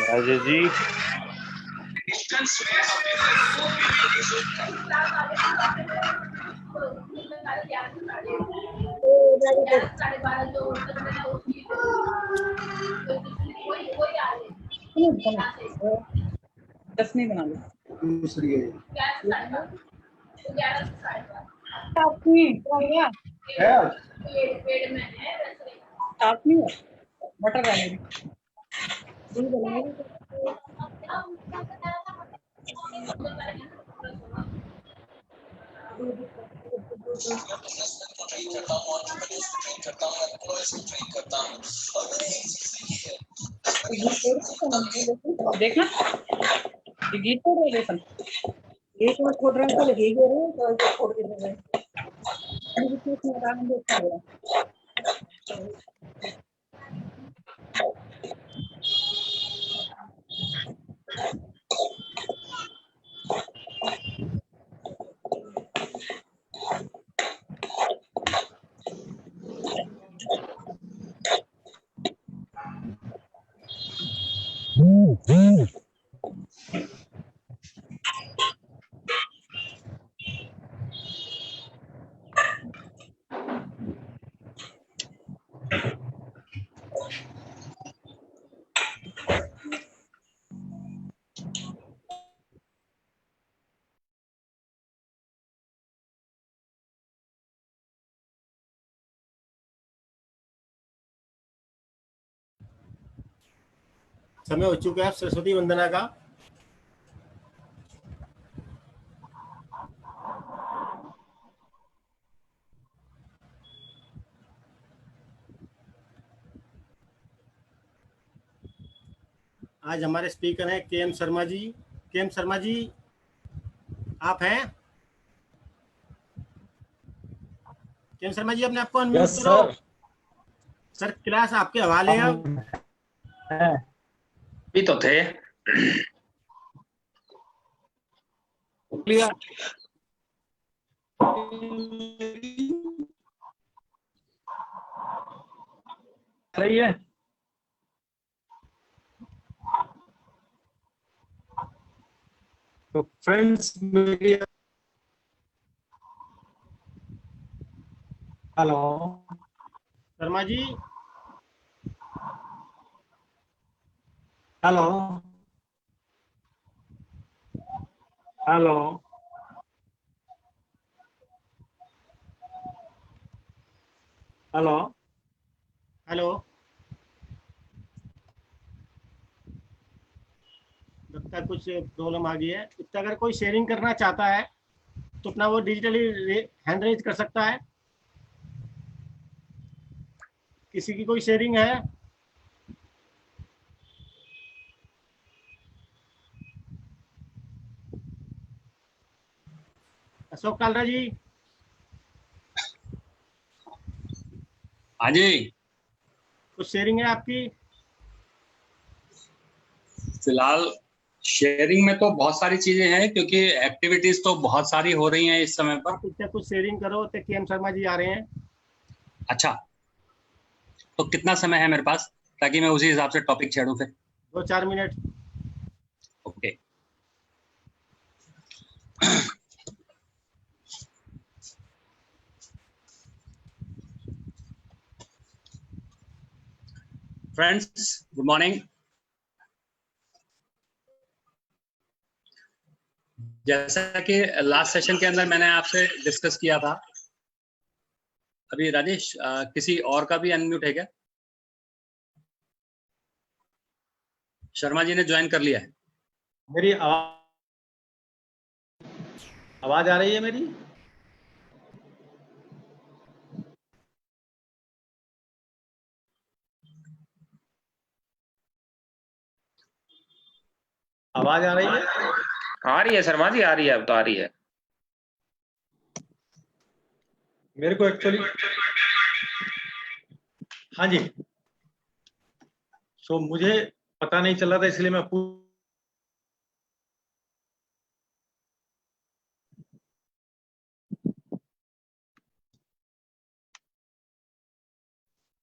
राजेश जी, दस नहीं बना लो। दूसरी है साफ नहीं है, बटर रहने दी। देखना ये गीत तो रहे बेसन एक और छोड़ रहे हैं, लगे गए तो छोड़ के दे रहे समय हो चुका है सरस्वती वंदना का। आज हमारे स्पीकर हैं के एम शर्मा जी। के एम शर्मा जी, आप हैं? के एम शर्मा जी, अपने आपको अनम्यूट करो। सर क्लास आपके हवाले है। भी तो थे। सही है। तो फ्रेंड्स मेरी hello Sharma ji, hello hello hello hello. लगता है कुछ प्रॉब्लम आ गई है। इसका अगर कोई शेयरिंग करना चाहता है तो अपना वो डिजिटली हैंड रेज कर सकता है। किसी की कोई शेयरिंग है? अशोक कालरा जी, हाँ जी, कुछ शेयरिंग है आपकी? फिलहाल शेयरिंग में तो बहुत सारी चीजें हैं, क्योंकि एक्टिविटीज तो बहुत सारी हो रही हैं इस समय पर। आप इससे कुछ शेयरिंग करो तो के एम शर्मा जी आ रहे हैं। अच्छा, तो कितना समय है मेरे पास, ताकि मैं उसी हिसाब से टॉपिक छेड़ूं फिर? 2-4 minute. Okay. Friends, good morning. जैसा कि लास्ट सेशन के अंदर मैंने आपसे डिस्कस किया था, अभी राजेश किसी और का भी अनम्यूट है क्या? शर्मा जी ने ज्वाइन कर लिया है। मेरी आवाज आ रही है? मेरी आवाज आ रही है? आ रही है शर्मा जी, आ रही है, अब तो आ रही है। मेरे को एक्चुअली हाँ जी, सो मुझे पता नहीं चला था, इसलिए मैं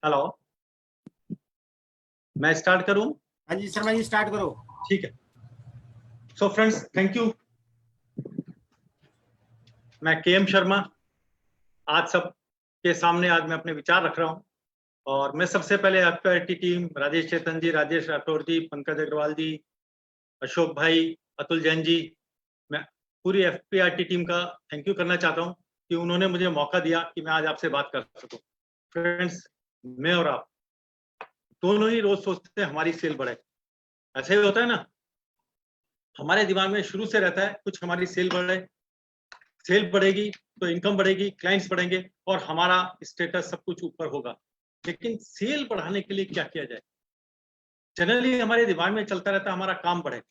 हेलो, मैं स्टार्ट करूं? हाँ जी शर्मा जी स्टार्ट करो। ठीक है। So friends, thank you. मैं के.एम. शर्मा आज सब के सामने आज मैं अपने विचार रख रहा हूं। और मैं सबसे पहले एफपीआरटी टीम राजेश चेतन जी, राजेश राठौर जी, पंकज अग्रवाल जी, अशोक भाई, अतुल जैन जी, मैं पूरी एफपीआरटी टीम का थैंक यू करना चाहता हूं कि उन्होंने मुझे मौका दिया कि मैं आज आपसे बात कर सकूं। फ्रेंड्स, मैं और आप दोनों ही रोज सोचते हैं हमारी सेल बढ़े। ऐसे ही होता है ना, हमारे दिमाग में शुरू से रहता है कुछ हमारी सेल बढ़े, सेल बढ़ेगी तो इनकम बढ़ेगी, क्लाइंट्स बढ़ेंगे और हमारा स्टेटस सब कुछ ऊपर होगा। लेकिन सेल बढ़ाने के लिए क्या किया जाए? जनरली हमारे दिमाग में चलता रहता है हमारा काम बढ़े,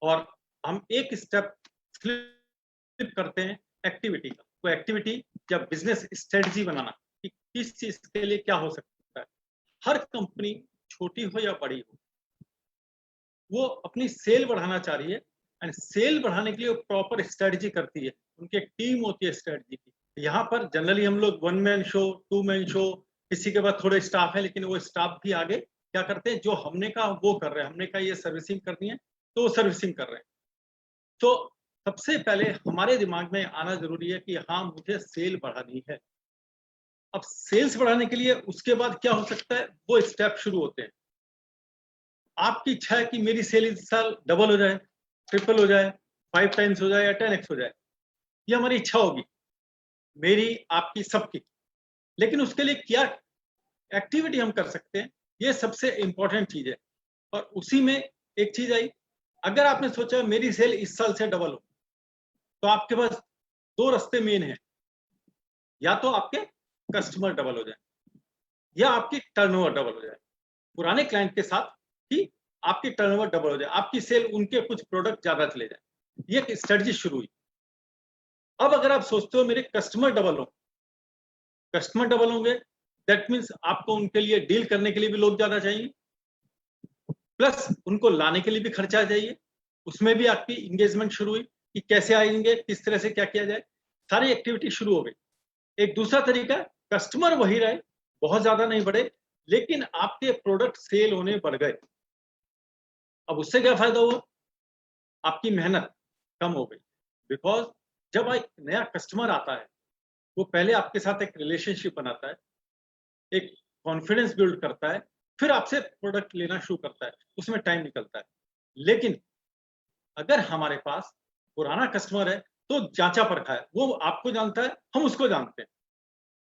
और हम एक स्टेप स्लिप करते हैं एक्टिविटी का। वो एक्टिविटी या बिजनेस स्ट्रेटजी बनाना कि किस चीज के लिए क्या हो सकता है। हर कंपनी छोटी हो या बड़ी हो, वो अपनी सेल बढ़ाना चाह रही है, एंड सेल बढ़ाने के लिए प्रॉपर स्ट्रेटजी करती है। उनकी एक टीम होती है स्ट्रेटजी की। यहाँ पर जनरली हम लोग 1 मैन शो, 2 मैन शो, किसी के बाद थोड़े स्टाफ है, लेकिन वो स्टाफ भी आगे क्या करते हैं, जो हमने कहा वो कर रहे हैं। हमने कहा ये सर्विसिंग करनी है तो वो सर्विसिंग कर रहे हैं। तो सबसे पहले हमारे दिमाग में आना जरूरी है कि हाँ, मुझे सेल बढ़ानी है। अब सेल्स बढ़ाने के लिए उसके बाद क्या हो सकता है, वो स्टेप शुरू होते हैं। आपकी इच्छा है कि मेरी सेल इस साल डबल हो जाए, ट्रिपल हो जाए, 5 टाइम्स हो जाए या 10x हो जाए। ये हमारी इच्छा होगी, मेरी, आपकी, सबकी। लेकिन उसके लिए क्या एक्टिविटी हम कर सकते हैं, ये सबसे इंपॉर्टेंट चीज है। और उसी में एक चीज आई, अगर आपने सोचा मेरी सेल इस साल से डबल हो, तो आपके पास 2 रास्ते मेन हैं। या तो आपके कस्टमर डबल हो जाए या आपकी टर्नओवर डबल हो जाए। पुराने क्लाइंट के साथ ही आपकी टर्नओवर डबल हो जाए, आपकी सेल उनके कुछ प्रोडक्ट ज्यादा चले जाए। ये एक स्ट्रेटजी शुरू हुई। अब अगर आप सोचते हो मेरे कस्टमर डबल हो, कस्टमर डबल होंगे, दैट मीन्स आपको उनके लिए डील करने के लिए भी लोग ज्यादा चाहिए, प्लस उनको लाने के लिए भी खर्चा चाहिए। उसमें भी आपकी इंगेजमेंट शुरू हुई कि कैसे आएंगे, किस तरह से क्या किया जाए। सारी एक्टिविटी शुरू हो गई। एक दूसरा तरीका, कस्टमर वही रहे, बहुत ज्यादा नहीं बढ़े, लेकिन आपके प्रोडक्ट सेल होने बढ़ गए। अब उससे क्या फायदा हुआ, आपकी मेहनत कम हो गई। बिकॉज जब एक नया कस्टमर आता है, वो पहले आपके साथ एक रिलेशनशिप बनाता है, एक कॉन्फिडेंस बिल्ड करता है, फिर आपसे प्रोडक्ट लेना शुरू करता है, उसमें टाइम निकलता है। लेकिन अगर हमारे पास पुराना कस्टमर है तो जांचा परखा है, वो आपको जानता है, हम उसको जानते हैं,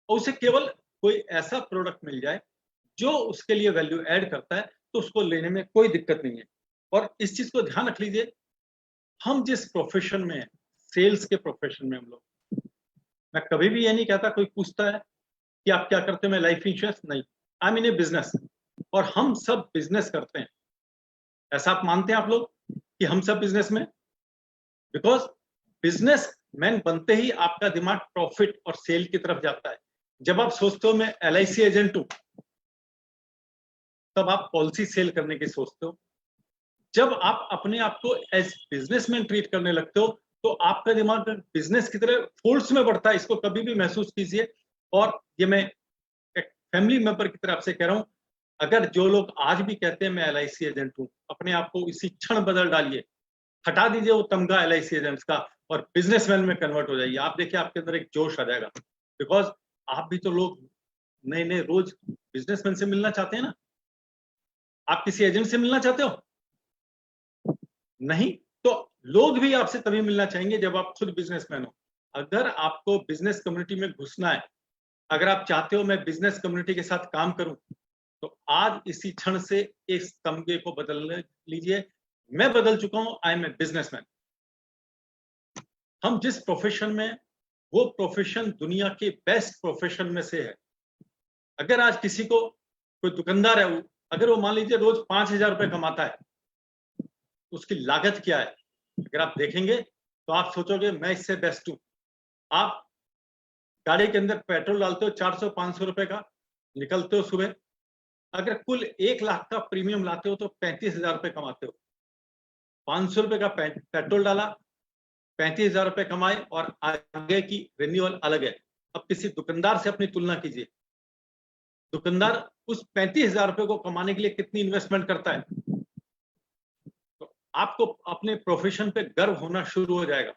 और उसे केवल कोई ऐसा प्रोडक्ट मिल जाए जो उसके लिए वैल्यू ऐड करता है, तो उसको लेने में कोई दिक्कत नहीं है। और इस चीज को ध्यान रख लीजिए, हम जिस प्रोफेशन में हैं, सेल्स के प्रोफेशन में हम लोग, मैं कभी भी ये नहीं कहता, कोई पूछता है कि आप क्या करते हो, मैं लाइफ इंश्योरेंस नहीं, I am in A business, और हम सब बिजनेस करते हैं। ऐसा आप मानते हैं आप लोग कि हम सब बिजनेस में? बिकॉज बिजनेस मैन बनते ही आपका दिमाग प्रॉफिट और सेल की तरफ जाता है। जब आप सोचते हो मैं LIC एजेंट हूं, तब आप पॉलिसी सेल करने की सोचते हो। जब आप अपने आप को एज बिजनेसमैन ट्रीट करने लगते हो, तो आपका दिमाग बिजनेस की तरह फोर्स में बढ़ता है। इसको कभी भी महसूस कीजिए। और ये मैं एक फैमिली मेंबर की तरफ से कह रहा हूं, अगर जो लोग आज भी कहते हैं मैं LIC एजेंट हूं, अपने आप को इसी क्षण बदल डालिए, हटा दीजिए वो तमगा LIC एजेंट्स का और बिजनेसमैन में कन्वर्ट हो जाइए। आप देखिए आपके अंदर एक जोश आ जाएगा। बिकॉज आप भी तो लोग नए नए रोज बिजनेसमैन से मिलना चाहते हैं ना। आप किसी एजेंट से मिलना चाहते हो? नहीं। तो लोग भी आपसे तभी मिलना चाहेंगे जब आप खुद बिजनेसमैन हो। अगर आपको बिजनेस कम्युनिटी में घुसना है, अगर आप चाहते हो मैं बिजनेस कम्युनिटी के साथ काम करूं, तो आज इसी क्षण से इस तमगे को बदल लीजिए। मैं बदल चुका हूं, आई एम ए बिजनेसमैन। हम जिस प्रोफेशन में, वो प्रोफेशन दुनिया के बेस्ट प्रोफेशन में से है। अगर आज किसी को, कोई दुकानदार है, अगर वो मान लीजिए रोज 5,000 रुपए कमाता है, उसकी लागत क्या है अगर आप देखेंगे, तो आप सोचोगे मैं इससे बेस्ट हूं। आप गाड़ी के अंदर पेट्रोल डालते हो 400-500 रुपए का, निकलते हो सुबह, अगर कुल 1 लाख का प्रीमियम लाते हो तो 35,000 रुपए कमाते हो। 500 रुपए का पेट्रोल डाला, 35,000 रुपए कमाए, और आगे की रिन्यूअल अलग है। अब किसी दुकानदार से अपनी तुलना कीजिए, दुकानदार उस 35,000 रुपए को कमाने के लिए कितनी इन्वेस्टमेंट करता है। तो आपको अपने प्रोफेशन पे गर्व होना शुरू हो जाएगा।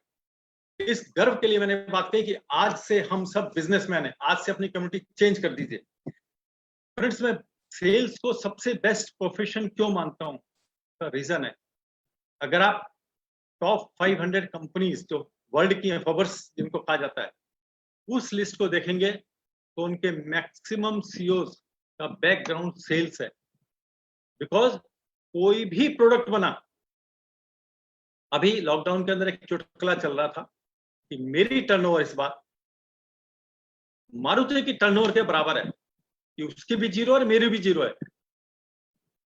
इस गर्व के लिए मैंने बात कही कि आज से हम सब बिजनेसमैन हैं, आज से अपनी कम्युनिटी चेंज कर दीजिए। फ्रेंड्स, मैं सेल्स को सबसे बेस्ट प्रोफेशन क्यों मानता हूं, तो रीजन है, अगर आप टॉप 500 कंपनीज जो वर्ल्ड की फोर्ब्स जिनको कहा जाता है, उस लिस्ट को देखेंगे तो उनके मैक्सिमम सीईओज का बैकग्राउंड सेल्स है। बिकॉज कोई भी प्रोडक्ट बना, अभी लॉकडाउन के अंदर एक चुटकुला चल रहा था कि मेरी टर्नओवर इस बार मारुति की टर्नओवर के बराबर है, कि उसकी भी जीरो और मेरी भी जीरो है।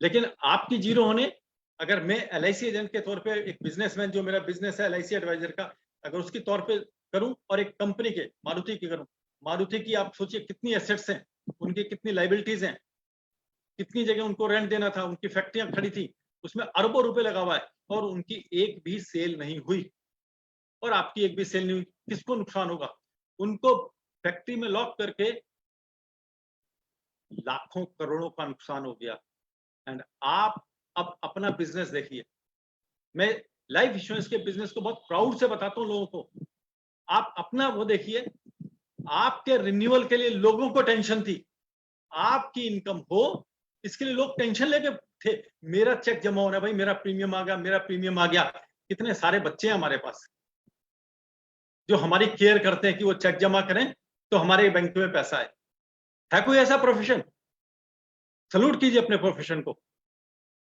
लेकिन आपकी जीरो होने, अगर मैं एलआईसी एजेंट के तौर पे एक बिजनेसमैन, जो मेरा बिजनेस है एलआईसी एडवाइजर का, अगर उसके तौर पे करूं और एक कंपनी के मारुति की करूं, मारुति की आप सोचिए कितनी एसेट्स हैं, उनकी कितनी लाइबिलिटीज हैं, कितनी जगह उनको रेंट देना था, उनकी फैक्ट्रियां खड़ी थी, उसमें अरबों रुपए लगा हुआ है और उनकी एक भी सेल नहीं हुई, और आपकी एक भी सेल नहीं हुई, किसको नुकसान होगा? उनको फैक्ट्री में लॉक करके लाखों करोड़ों का नुकसान हो गया। एंड आप अब अपना बिजनेस देखिए, मैं लाइफ इंश्योरेंस के बिजनेस को बहुत प्राउड से बताता हूं लोगों को। आप अपना वो देखिए, आपके रिन्यूअल के लिए लोगों को टेंशन थी, आपकी इनकम हो इसके लिए लोग टेंशन लेके थे, मेरा चेक जमा होना, भाई मेरा प्रीमियम आ गया, मेरा प्रीमियम आ गया। कितने सारे बच्चे हैं हमारे पास जो हमारी केयर करते हैं कि वो चेक जमा करें तो हमारे बैंक में पैसा है कोई ऐसा प्रोफेशन? सल्यूट कीजिए अपने प्रोफेशन को।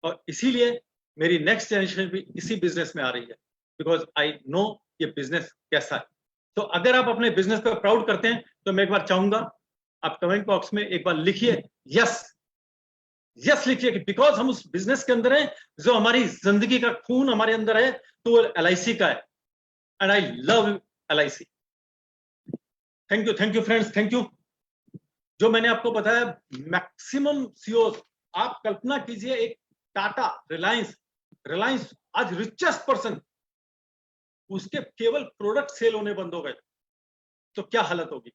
और इसीलिए मेरी नेक्स्ट जनरेशन भी इसी बिजनेस में आ रही है, बिकॉज आई नो ये बिजनेस कैसा है। तो अगर आप अपने बिजनेस पर प्राउड करते हैं तो मैं एक बार चाहूंगा आप कमेंट बॉक्स में एक बार लिखिए यस, यस लिखिए, कि बिकॉज हम उस बिजनेस के अंदर हैं, जो हमारी जिंदगी का खून हमारे अंदर है, तो वो एलआईसी का है। And I love LIC. Thank you friends, thank you. जो मैंने आपको बताया मैक्सिमम सीईओ, आप कल्पना कीजिए एक टाटा, रिलायंस आज रिचेस्ट पर्सन, उसके केवल प्रोडक्ट सेल होने बंद हो गए तो क्या हालत होगी।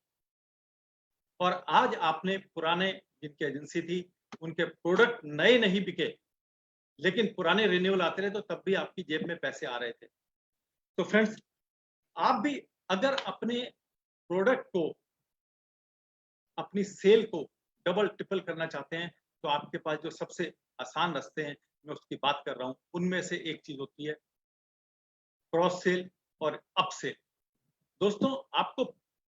और आज आपने पुराने जिनकी एजेंसी थी उनके प्रोडक्ट नए नहीं बिके, लेकिन पुराने रिन्यूअल आते रहे, तो तब भी आपकी जेब में पैसे आ रहे थे। तो फ्रेंड्स, आप भी अगर अपने प्रोडक्ट को, अपनी सेल को डबल ट्रिपल करना चाहते हैं, तो आपके पास जो सबसे आसान रास्ते हैं मैं उसकी बात कर रहा हूं। उनमें से एक चीज होती है क्रॉस सेल और अप सेल। दोस्तों, आपको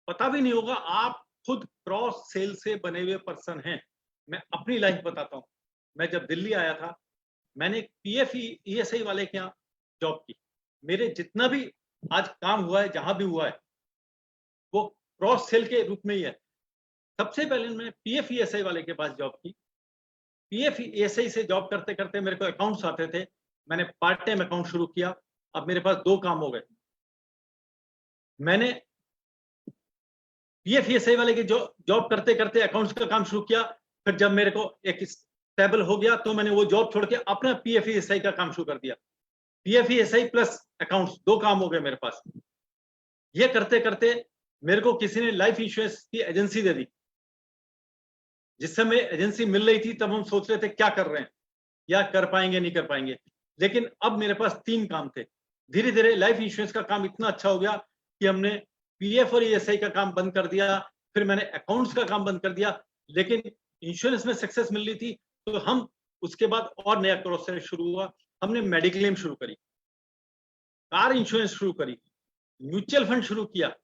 पता भी नहीं होगा आप खुद क्रॉस सेल से बने हुए पर्सन हैं। मैं अपनी लाइफ बताता हूं। मैं जब दिल्ली आया था, मैंने पीएफ ईएसआई वाले के यहाँ जॉब की। मेरे जितना भी आज काम हुआ है, जहां भी हुआ है, वो क्रॉस सेल के रूप में ही है। सबसे पहले मैं पीएफ ईएसआई वाले के पास जॉब की। पीएफ ईएसआई से जॉब करते करते मेरे को अकाउंट्स आते थे, मैंने पार्ट टाइम अकाउंट शुरू किया। अब मेरे पास 2 काम हो गए। मैंने पीएफ ईएसआई वाले की जॉब करते करते अकाउंट्स का काम शुरू किया। फिर जब मेरे को एक स्टेबल हो गया तो मैंने वो जॉब छोड़ के अपना पीएफ ईएसआई का काम शुरू कर दिया। पीएफ ईएसआई प्लस अकाउंट्स, 2 काम हो गए मेरे पास। ये करते करते मेरे को किसी ने लाइफ इंश्योरेंस की एजेंसी दे दी। जिस समय एजेंसी मिल रही थी तब हम सोच रहे थे क्या कर रहे हैं, या कर पाएंगे नहीं कर पाएंगे। लेकिन अब मेरे पास 3 काम थे। धीरे धीरे लाइफ इंश्योरेंस का काम इतना अच्छा हो गया कि हमने पीएफ और ईएसआई का काम बंद कर दिया, फिर मैंने अकाउंट्स का काम बंद कर दिया। लेकिन इंश्योरेंस में सक्सेस मिल रही थी तो हम उसके बाद और नया प्रोसेस शुरू हुआ। हमने मेडिक्लेम शुरू करी, कार इंश्योरेंस शुरू करी, म्यूचुअल फंड शुरू किया,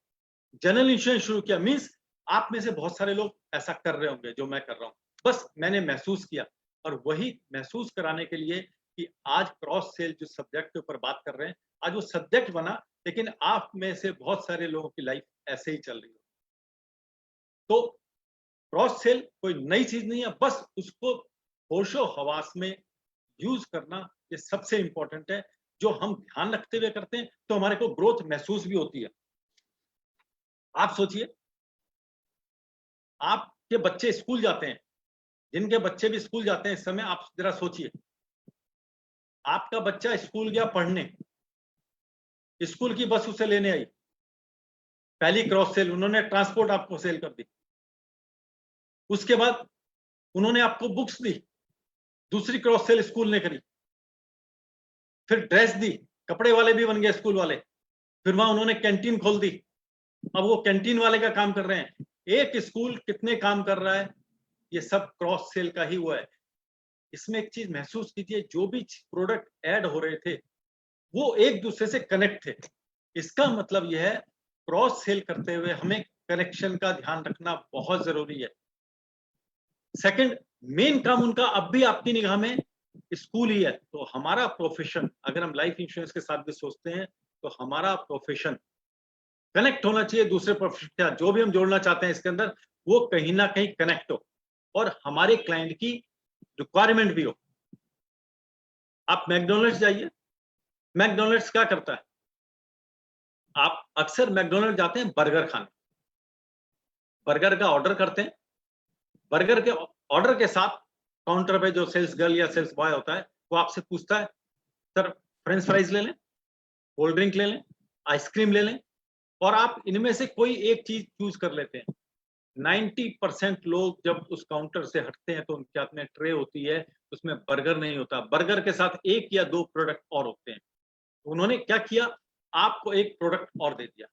जनरल इंश्योरेंस शुरू किया। मींस आप में से बहुत सारे लोग ऐसा कर रहे होंगे जो मैं कर रहा हूं। बस मैंने महसूस किया, और वही महसूस कराने के लिए कि आज क्रॉस सेल जो सब्जेक्ट के ऊपर बात कर रहे हैं, आज वो सब्जेक्ट बना, लेकिन आप में से बहुत सारे लोगों की लाइफ ऐसे ही चल रही है। तो क्रॉस सेल कोई नई चीज नहीं है, बस उसको होशो हवास में यूज करना ये सबसे इंपॉर्टेंट है। जो हम ध्यान रखते हुए करते हैं तो हमारे को ग्रोथ महसूस भी होती है। आप सोचिए, आपके बच्चे स्कूल जाते हैं, जिनके बच्चे भी स्कूल जाते हैं इस समय, आप जरा सोचिए, आपका बच्चा स्कूल गया पढ़ने, स्कूल की बस उसे लेने आई, पहली क्रॉस सेल, उन्होंने ट्रांसपोर्ट आपको सेल कर दी। उसके बाद उन्होंने आपको बुक्स दी, दूसरी क्रॉस सेल स्कूल ने करी, फिर ड्रेस दी, कपड़े वाले भी बन गए स्कूल वाले, फिर वहां उन्होंने कैंटीन खोल दी, अब वो कैंटीन वाले का काम कर रहे हैं। एक स्कूल कितने काम कर रहा है, ये सब क्रॉस सेल का ही हुआ है। इसमें एक चीज महसूस कीजिए, जो भी प्रोडक्ट ऐड हो रहे थे वो एक दूसरे से कनेक्ट थे। इसका मतलब यह है क्रॉस सेल करते हुए हमें कनेक्शन का ध्यान रखना बहुत जरूरी है। सेकंड, मेन काम उनका अब भी आपकी निगाह में स्कूल ही है। तो हमारा प्रोफेशन, अगर हम लाइफ इंश्योरेंस के साथ भी सोचते हैं तो हमारा प्रोफेशन कनेक्ट होना चाहिए दूसरे प्रोफेशन के साथ। जो भी हम जोड़ना चाहते हैं इसके अंदर वो कहीं ना कहीं कनेक्ट हो और हमारे क्लाइंट की रिक्वायरमेंट भी हो। आप मैकडोनल्ड्स जाइए, मैकडोनल्ड्स क्या करता है, आप अक्सर मैकडोनल्ड्स जाते हैं बर्गर खाने, बर्गर का ऑर्डर करते हैं, बर्गर के ऑर्डर के साथ काउंटर पे जो सेल्स गर्ल या सेल्स बॉय होता है वो आपसे पूछता है सर फ्रेंच फ्राइज ले लें, कोल्ड ड्रिंक ले लें, आइसक्रीम ले लें, और आप इनमें से कोई एक चीज चूज कर लेते हैं। 90% लोग जब उस काउंटर से हटते हैं तो उनके हाथ में ट्रे होती है, उसमें बर्गर नहीं होता, बर्गर के साथ एक या दो प्रोडक्ट और होते हैं। उन्होंने क्या किया, आपको एक प्रोडक्ट और दे दिया।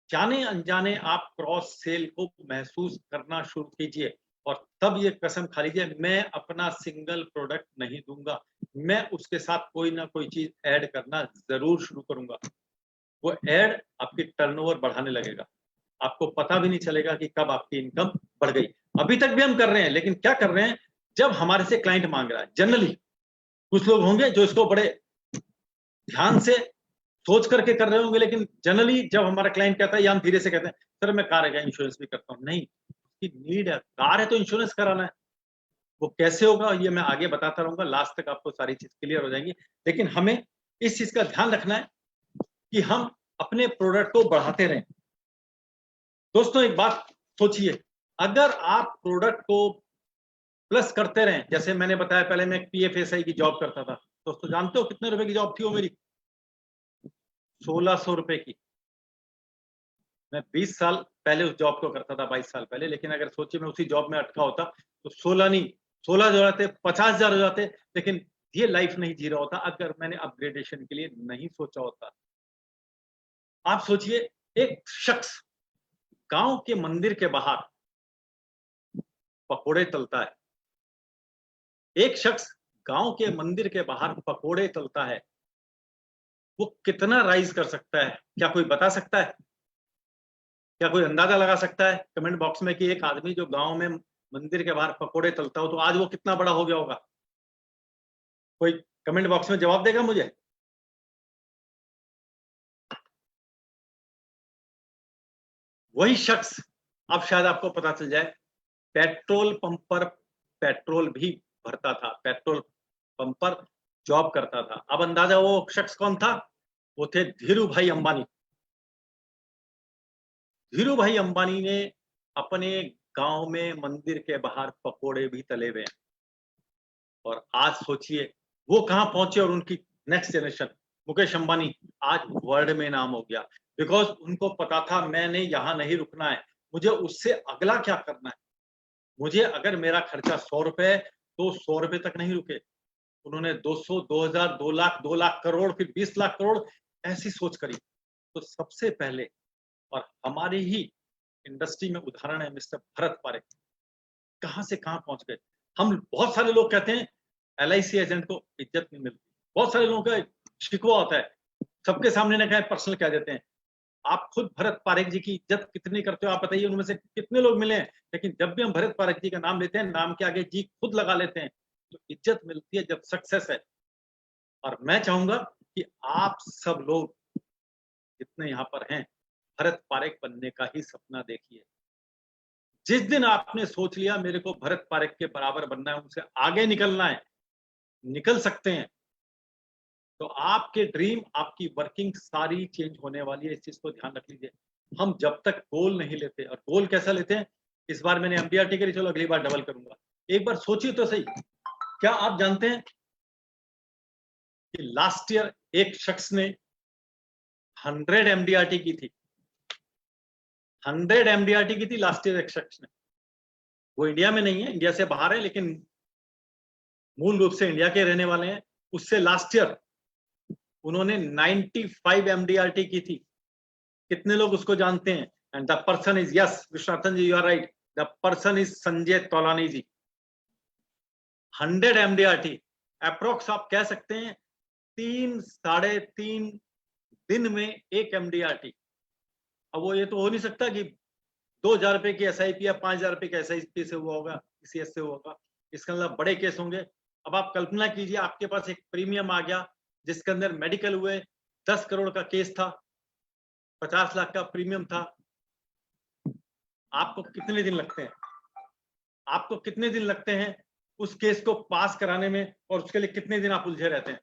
जाने अनजाने आप क्रॉस सेल को महसूस करना शुरू कीजिए और तब ये कसम खा लीजिए मैं अपना सिंगल प्रोडक्ट नहीं दूंगा, मैं उसके साथ कोई ना कोई चीज ऐड करना जरूर शुरू करूंगा। वो ऐड आपकी टर्नओवर बढ़ाने लगेगा, आपको पता भी नहीं चलेगा कि कब आपकी इनकम बढ़ गई। अभी तक भी हम कर रहे हैं, लेकिन क्या कर रहे हैं, जब हमारे से क्लाइंट मांग रहा है, जनरली कुछ लोग होंगे जो इसको बड़े ध्यान से सोच करके कर रहे होंगे, लेकिन जनरली जब हमारा क्लाइंट कहता है या हम धीरे से कहते हैं सर मैं कार का इंश्योरेंस भी करता हूं, नहीं, उसकी नीड है, कार है तो इंश्योरेंस कराना है। वो कैसे होगा ये मैं आगे बताता रहूंगा, लास्ट तक आपको सारी चीज क्लियर हो जाएंगी। लेकिन हमें इस चीज का ध्यान रखना है कि हम अपने प्रोडक्ट को बढ़ाते रहें। दोस्तों एक बात सोचिए, अगर आप प्रोडक्ट को प्लस करते रहें, जैसे मैंने बताया पहले मैं PFSI की जॉब करता था, दोस्तों जानते हो कितने रुपए की जॉब थी वो मेरी, 1600 रुपए की। मैं 20 साल पहले उस जॉब को करता था, 22 साल पहले, लेकिन अगर सोचिए मैं उसी जॉब में अटका होता तो 16 नहीं 16 जो जाते 50,000 हो जाते, लेकिन ये लाइफ नहीं जी रहा होता अगर मैंने अपग्रेडेशन के लिए नहीं सोचा होता। आप सोचिए एक शख्स गांव के मंदिर के बाहर पकोड़े तलता है, एक शख्स गांव के मंदिर के बाहर पकोड़े तलता है, वो कितना राइज कर सकता है? क्या कोई बता सकता है? क्या कोई अंदाजा लगा सकता है कमेंट बॉक्स में कि एक आदमी जो गांव में मंदिर के बाहर पकोड़े तलता हो तो आज वो कितना बड़ा हो गया होगा? कोई कमेंट बॉक्स में जवाब देगा मुझे? वही शख्स, अब शायद आपको पता चल जाए, पेट्रोल पंप पर पेट्रोल भी भरता था, पेट्रोल पंप पर जॉब करता था। अब अंदाजा वो शख्स कौन था? वो थे धीरू भाई अंबानी। धीरू भाई अंबानी ने अपने गांव में मंदिर के बाहर पकोड़े भी तले हुए हैं, और आज सोचिए वो कहां पहुंचे और उनकी नेक्स्ट जनरेशन मुकेश अंबानी आज वर्ल्ड में नाम हो गया, बिकॉज उनको पता था मैंने यहां नहीं रुकना है, मुझे उससे अगला क्या करना है। मुझे अगर मेरा खर्चा 100 रुपए है तो 100 रुपए तक नहीं रुके, उन्होंने 200, 2000, 2 लाख, 2 लाख करोड़, फिर 20 लाख करोड़, ऐसी सोच करी। तो सबसे पहले, और हमारी ही इंडस्ट्री में उदाहरण है मिस्टर भरत पारेख, कहां से कहां पहुंच गए। हम बहुत सारे लोग कहते हैं LIC एजेंट को इज्जत नहीं मिलती, बहुत सारे लोगों का शिकवा होता है, सबके सामने ना कहे पर्सनल कह देते हैं। आप खुद भरत पारेख जी की इज्जत कितनी करते हो आप बताइए, उनमें से कितने लोग मिले हैं? लेकिन जब भी हम भरत पारेख जी का नाम लेते हैं, नाम के आगे जी खुद लगा लेते हैं, तो इज्जत मिलती है जब सक्सेस है। और मैं चाहूंगा कि आप सब लोग जितने यहाँ पर हैं भरत पारेख बनने का ही सपना देखिए। जिस दिन आपने सोच लिया मेरे को भरत पारेख के बराबर बनना है, उनसे आगे निकलना है, निकल सकते हैं, तो आपके ड्रीम, आपकी वर्किंग सारी चेंज होने वाली है। इस चीज को ध्यान रख लीजिए। हम जब तक गोल नहीं लेते, और गोल कैसा लेते हैं, इस बार मैंने MDRT करी, चलो अगली बार डबल करूंगा। एक बार सोचिए तो सही, क्या आप जानते हैं कि लास्ट ईयर एक शख्स ने 100 MDRT की थी, 100 MDRT की थी लास्ट ईयर एक शख्स ने। वो इंडिया में नहीं है, इंडिया से बाहर है, लेकिन मूल रूप से इंडिया के रहने वाले हैं। उससे लास्ट ईयर उन्होंने 95 MDRT की थी। कितने लोग उसको जानते हैं? And the person is, yes Viswanathan ji, you are right, the person is Sanjay Taulani ji. 100 MDRT approx आप कह सकते हैं 3-3.5 दिन में 1 MDRT। अब वो ये तो हो नहीं सकता कि 2,000 रुपए की SIP या 5,000 रुपए की SIP से हुआ होगा, ECS से हुआ होगा। इसका मतलब बड़े केस होंगे। अब आप कल्पना कीजिए, आपके पास एक प्रीमियम आ गया जिसके अंदर मेडिकल हुए, 10 करोड़ का केस था, 50 लाख का प्रीमियम था। आपको कितने दिन लगते हैं? आपको कितने दिन लगते हैं उस केस को पास कराने में, और उसके लिए कितने दिन आप उलझे रहते हैं?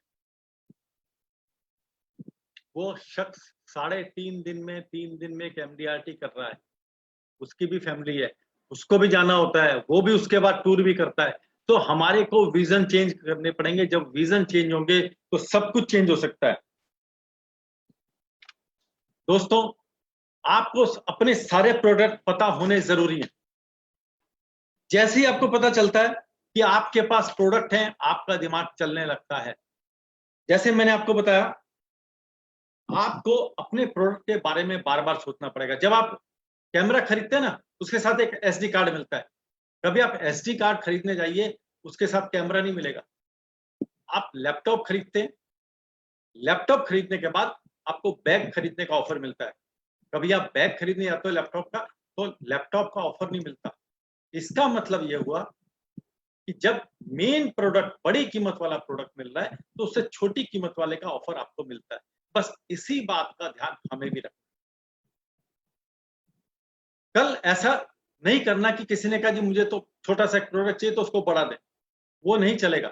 वो शख्स 3.5 दिन में 3 दिन में एक MDRT कर रहा है। उसकी भी फैमिली है, उसको भी जाना होता है, वो भी उसके बाद टूर भी करता है। तो हमारे को विजन चेंज करने पड़ेंगे। जब विजन चेंज होंगे तो सब कुछ चेंज हो सकता है। दोस्तों, आपको अपने सारे प्रोडक्ट पता होने जरूरी है। जैसे ही आपको पता चलता है कि आपके पास प्रोडक्ट है, आपका दिमाग चलने लगता है। जैसे मैंने आपको बताया, आपको अपने प्रोडक्ट के बारे में बार बार सोचना पड़ेगा। जब आप कैमरा खरीदते हैं ना, उसके साथ एक SD कार्ड मिलता है। कभी आप SD कार्ड खरीदने जाइए, उसके साथ कैमरा नहीं मिलेगा। आप लैपटॉप खरीदते हैं, लैपटॉप खरीदने के बाद आपको बैग खरीदने का ऑफर मिलता है। कभी आप बैग खरीदने जाते हो लैपटॉप का, तो लैपटॉप का ऑफर नहीं मिलता। इसका मतलब यह हुआ कि जब मेन प्रोडक्ट, बड़ी कीमत वाला प्रोडक्ट मिल रहा है, तो उससे छोटी कीमत वाले का ऑफर आपको मिलता है। बस इसी बात का ध्यान हमें भी रखना। कल ऐसा नहीं करना कि किसी ने कहा जी मुझे तो छोटा सा प्रोडक्ट चाहिए तो उसको बढ़ा दें, वो नहीं चलेगा।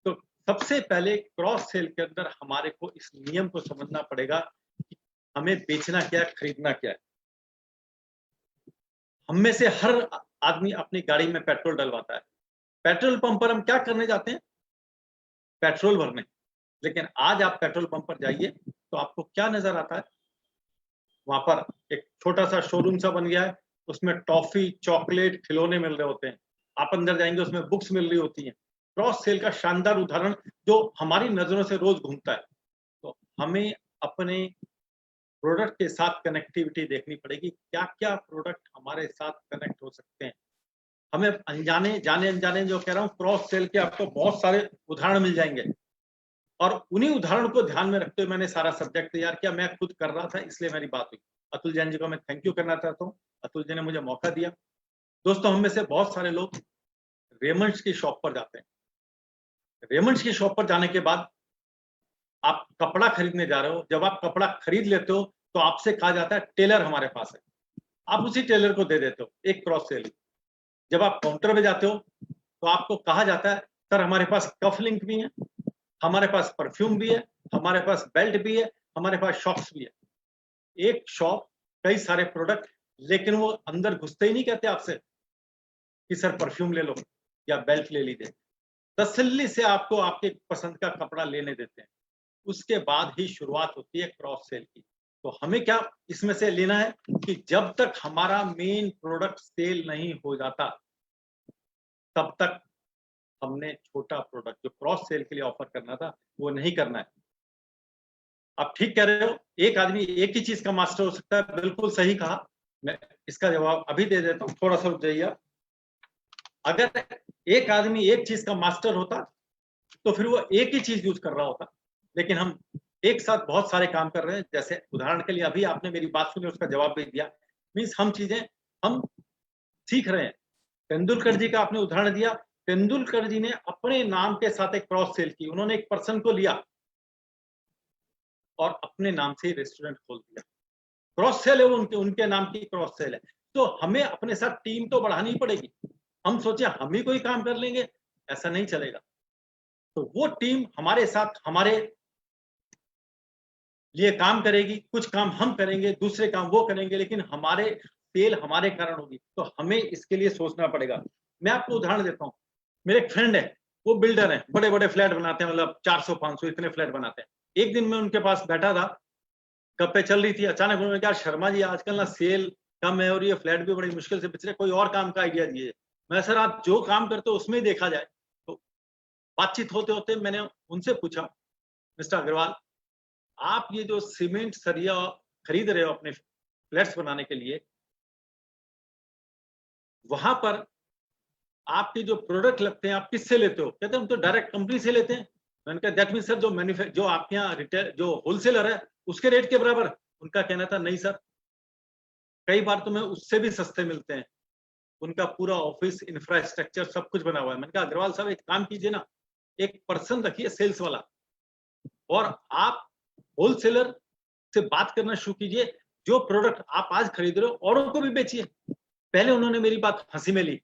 तो सबसे पहले क्रॉस सेल के अंदर हमारे को इस नियम को समझना पड़ेगा कि हमें बेचना क्या है, खरीदना क्या है। हम में से हर आदमी अपनी गाड़ी में पेट्रोल डलवाता है। पेट्रोल पंप पर हम क्या करने जाते हैं? पेट्रोल भरने। लेकिन आज आप पेट्रोल पंप पर जाइए तो आपको क्या नजर आता है? वहां पर एक छोटा सा शोरूम सा बन गया है, उसमें टॉफी, चॉकलेट, खिलौने मिल रहे होते हैं। आप अंदर जाएंगे, उसमें बुक्स मिल रही होती हैं। क्रॉस सेल का शानदार उदाहरण जो हमारी नजरों से रोज घूमता है। तो हमें अपने प्रोडक्ट के साथ कनेक्टिविटी देखनी पड़ेगी। क्या क्या प्रोडक्ट हमारे साथ कनेक्ट हो सकते हैं। हमें अनजाने, जाने अनजाने, जो कह रहा हूँ, क्रॉस सेल के आपको बहुत सारे उदाहरण मिल जाएंगे। और उन्हीं उदाहरण को ध्यान में रखते हुए मैंने सारा सब्जेक्ट तैयार किया। मैं खुद कर रहा था, इसलिए मेरी बात हुई। अतुल जैन जी को मैं थैंक यू करना चाहता हूँ। अतुल जी ने मुझे मौका दिया। दोस्तों, हम में से बहुत सारे लोग रेमंड्स की शॉप पर जाते हैं। रेमंड्स की शॉप पर जाने के बाद आप कपड़ा खरीदने जा रहे हो। जब आप कपड़ा खरीद लेते हो तो आपसे कहा जाता है टेलर हमारे पास है। आप उसी टेलर को दे देते हो, एक क्रॉस सेल। जब आप काउंटर पे जाते हो तो आपको कहा जाता है सर हमारे पास कफ लिंक भी है, हमारे पास परफ्यूम भी है, हमारे पास बेल्ट भी है, हमारे पास शॉक्स भी है। एक शॉप, कई सारे प्रोडक्ट, लेकिन वो अंदर घुसते ही नहीं कहते आपसे कि सर परफ्यूम ले लो या बेल्ट ले लीजिए। तसल्ली से आपको आपके पसंद का कपड़ा लेने देते हैं। उसके बाद ही शुरुआत होती है क्रॉस सेल की। तो हमें क्या इसमें से लेना है कि जब तक हमारा मेन प्रोडक्ट सेल नहीं हो जाता, तब तक हमने छोटा प्रोडक्ट जो क्रॉस सेल के लिए ऑफर करना था वो नहीं करना है। आप ठीक कह रहे हो, एक आदमी एक ही चीज का मास्टर हो सकता है। बिल्कुल सही कहा। मैं इसका जवाब अभी दे देता हूँ, थोड़ा सा रुक जाइए। अगर एक आदमी एक चीज का मास्टर होता तो फिर वो एक ही चीज यूज कर रहा होता। लेकिन हम एक साथ बहुत सारे काम कर रहे हैं। जैसे उदाहरण के लिए अभी आपने मेरी बात सुनी, उसका जवाब भी दिया। मीन्स हम चीजें हम सीख रहे हैं। तेंदुलकर जी का आपने उदाहरण दिया। तेंदुलकर जी ने अपने नाम के साथ एक क्रॉस सेल की। उन्होंने एक पर्सन को लिया और अपने नाम से रेस्टोरेंट खोल दिया। क्रॉस सेल है वो, उनके नाम की क्रॉस सेल है। तो हमें अपने साथ टीम तो बढ़ानी पड़ेगी। हम सोचे हम ही कोई काम कर लेंगे, ऐसा नहीं चलेगा। तो वो टीम हमारे साथ, हमारे लिए काम करेगी। कुछ काम हम करेंगे, दूसरे काम वो करेंगे, लेकिन हमारे सेल हमारे कारण होगी। तो हमें इसके लिए सोचना पड़ेगा। मैं आपको उदाहरण देता हूँ। मेरे एक फ्रेंड है, वो बिल्डर है, बड़े बड़े फ्लैट बनाते हैं, मतलब 400-500 इतने फ्लैट बनाते हैं। एक दिन मैं उनके पास बैठा था, गप्पे चल रही थी। अचानक उन्होंने कहा शर्मा जी आजकल ना सेल कम है और ये फ्लैट भी बड़ी मुश्किल से बेच रहे, कोई और काम का आइडिया दीजिए। मैं सर आप जो काम करते हो उसमें ही देखा जाए। तो बातचीत होते होते मैंने उनसे पूछा, मिस्टर अग्रवाल, आप ये जो सीमेंट सरिया खरीद रहे हो अपने फ्लैट्स बनाने के लिए, वहां पर आपके जो प्रोडक्ट लगते हैं आप किससे लेते हो? कहते हैं हम तो डायरेक्ट कंपनी से लेते हैं। मैंने कहा दैट मीन सर जो आपके यहाँ रिटेल जो होलसेलर है उसके रेट के बराबर? उनका कहना था नहीं सर, कई बार तो मैं उससे भी सस्ते मिलते हैं। उनका पूरा ऑफिस इंफ्रास्ट्रक्चर सब कुछ बना हुआ है। मैंने कहा अग्रवाल साहब एक काम कीजिए ना, एक पर्सन रखिए सेल्स वाला, और आप होलसेलर से बात करना शुरू कीजिए, जो प्रोडक्ट आप आज खरीद रहे हो औरों को भी बेचिए। पहले उन्होंने मेरी बात हंसी में ली,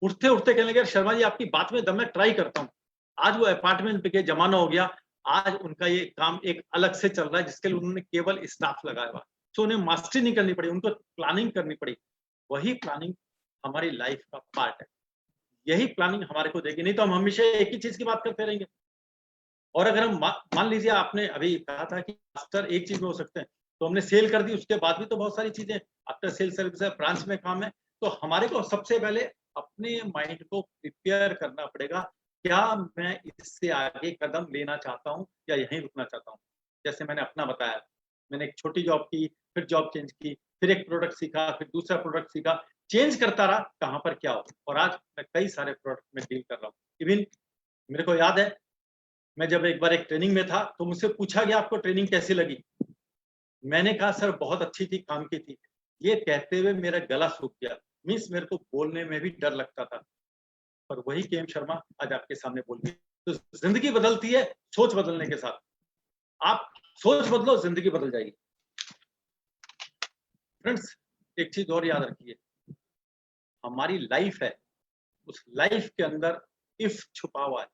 उठते उठते कहने लगे शर्मा जी आपकी बात में दम मैं ट्राई करता हूँ। आज वो अपार्टमेंट के जमाना हो गया, आज उनका ये काम एक अलग से चल रहा है जिसके लिए उन्होंने केवल स्टाफ लगाया हुआ। तो उन्हें मास्टरी नहीं करनी पड़ी, उनको प्लानिंग करनी पड़ी। वही प्लानिंग हमारी लाइफ का पार्ट है, यही प्लानिंग हमारे को देगी, नहीं तो हम हमेशा एक ही चीज की बात करते रहेंगे। और अगर हम मान लीजिए आपने अभी कहा था कि मास्टर एक चीज में हो सकते हैं, तो हमने सेल कर दी, उसके बाद भी तो बहुत सारी चीजें आफ्टर सेल सर्विस है, ब्रांच में काम है। तो हमारे को सबसे पहले अपने माइंड को प्रिपेयर करना पड़ेगा, क्या मैं इससे आगे कदम लेना चाहता हूँ या यहीं रुकना चाहता हूँ। जैसे मैंने अपना बताया, मैंने एक छोटी जॉब की, फिर जॉब चेंज की, फिर एक प्रोडक्ट सीखा, फिर दूसरा प्रोडक्ट सीखा, चेंज करता रहा कहाँ पर क्या हो, और आज मैं कई सारे प्रोडक्ट में डील कर रहा हूँ। इवन मेरे को याद है, मैं जब एक बार एक ट्रेनिंग में था तो मुझसे पूछा गया आपको ट्रेनिंग कैसी लगी? मैंने कहा सर बहुत अच्छी थी, काम की थी। ये कहते हुए मेरा गला सूख गया, मीन्स मेरे को बोलने में भी डर लगता था। पर वही केएम शर्मा आज आपके सामने बोल गए। तो जिंदगी बदलती है सोच बदलने के साथ। आप सोच बदलो, जिंदगी बदल जाएगी। फ्रेंड्स, एक चीज और याद रखिए, हमारी लाइफ है, उस लाइफ के अंदर इफ छुपा हुआ है।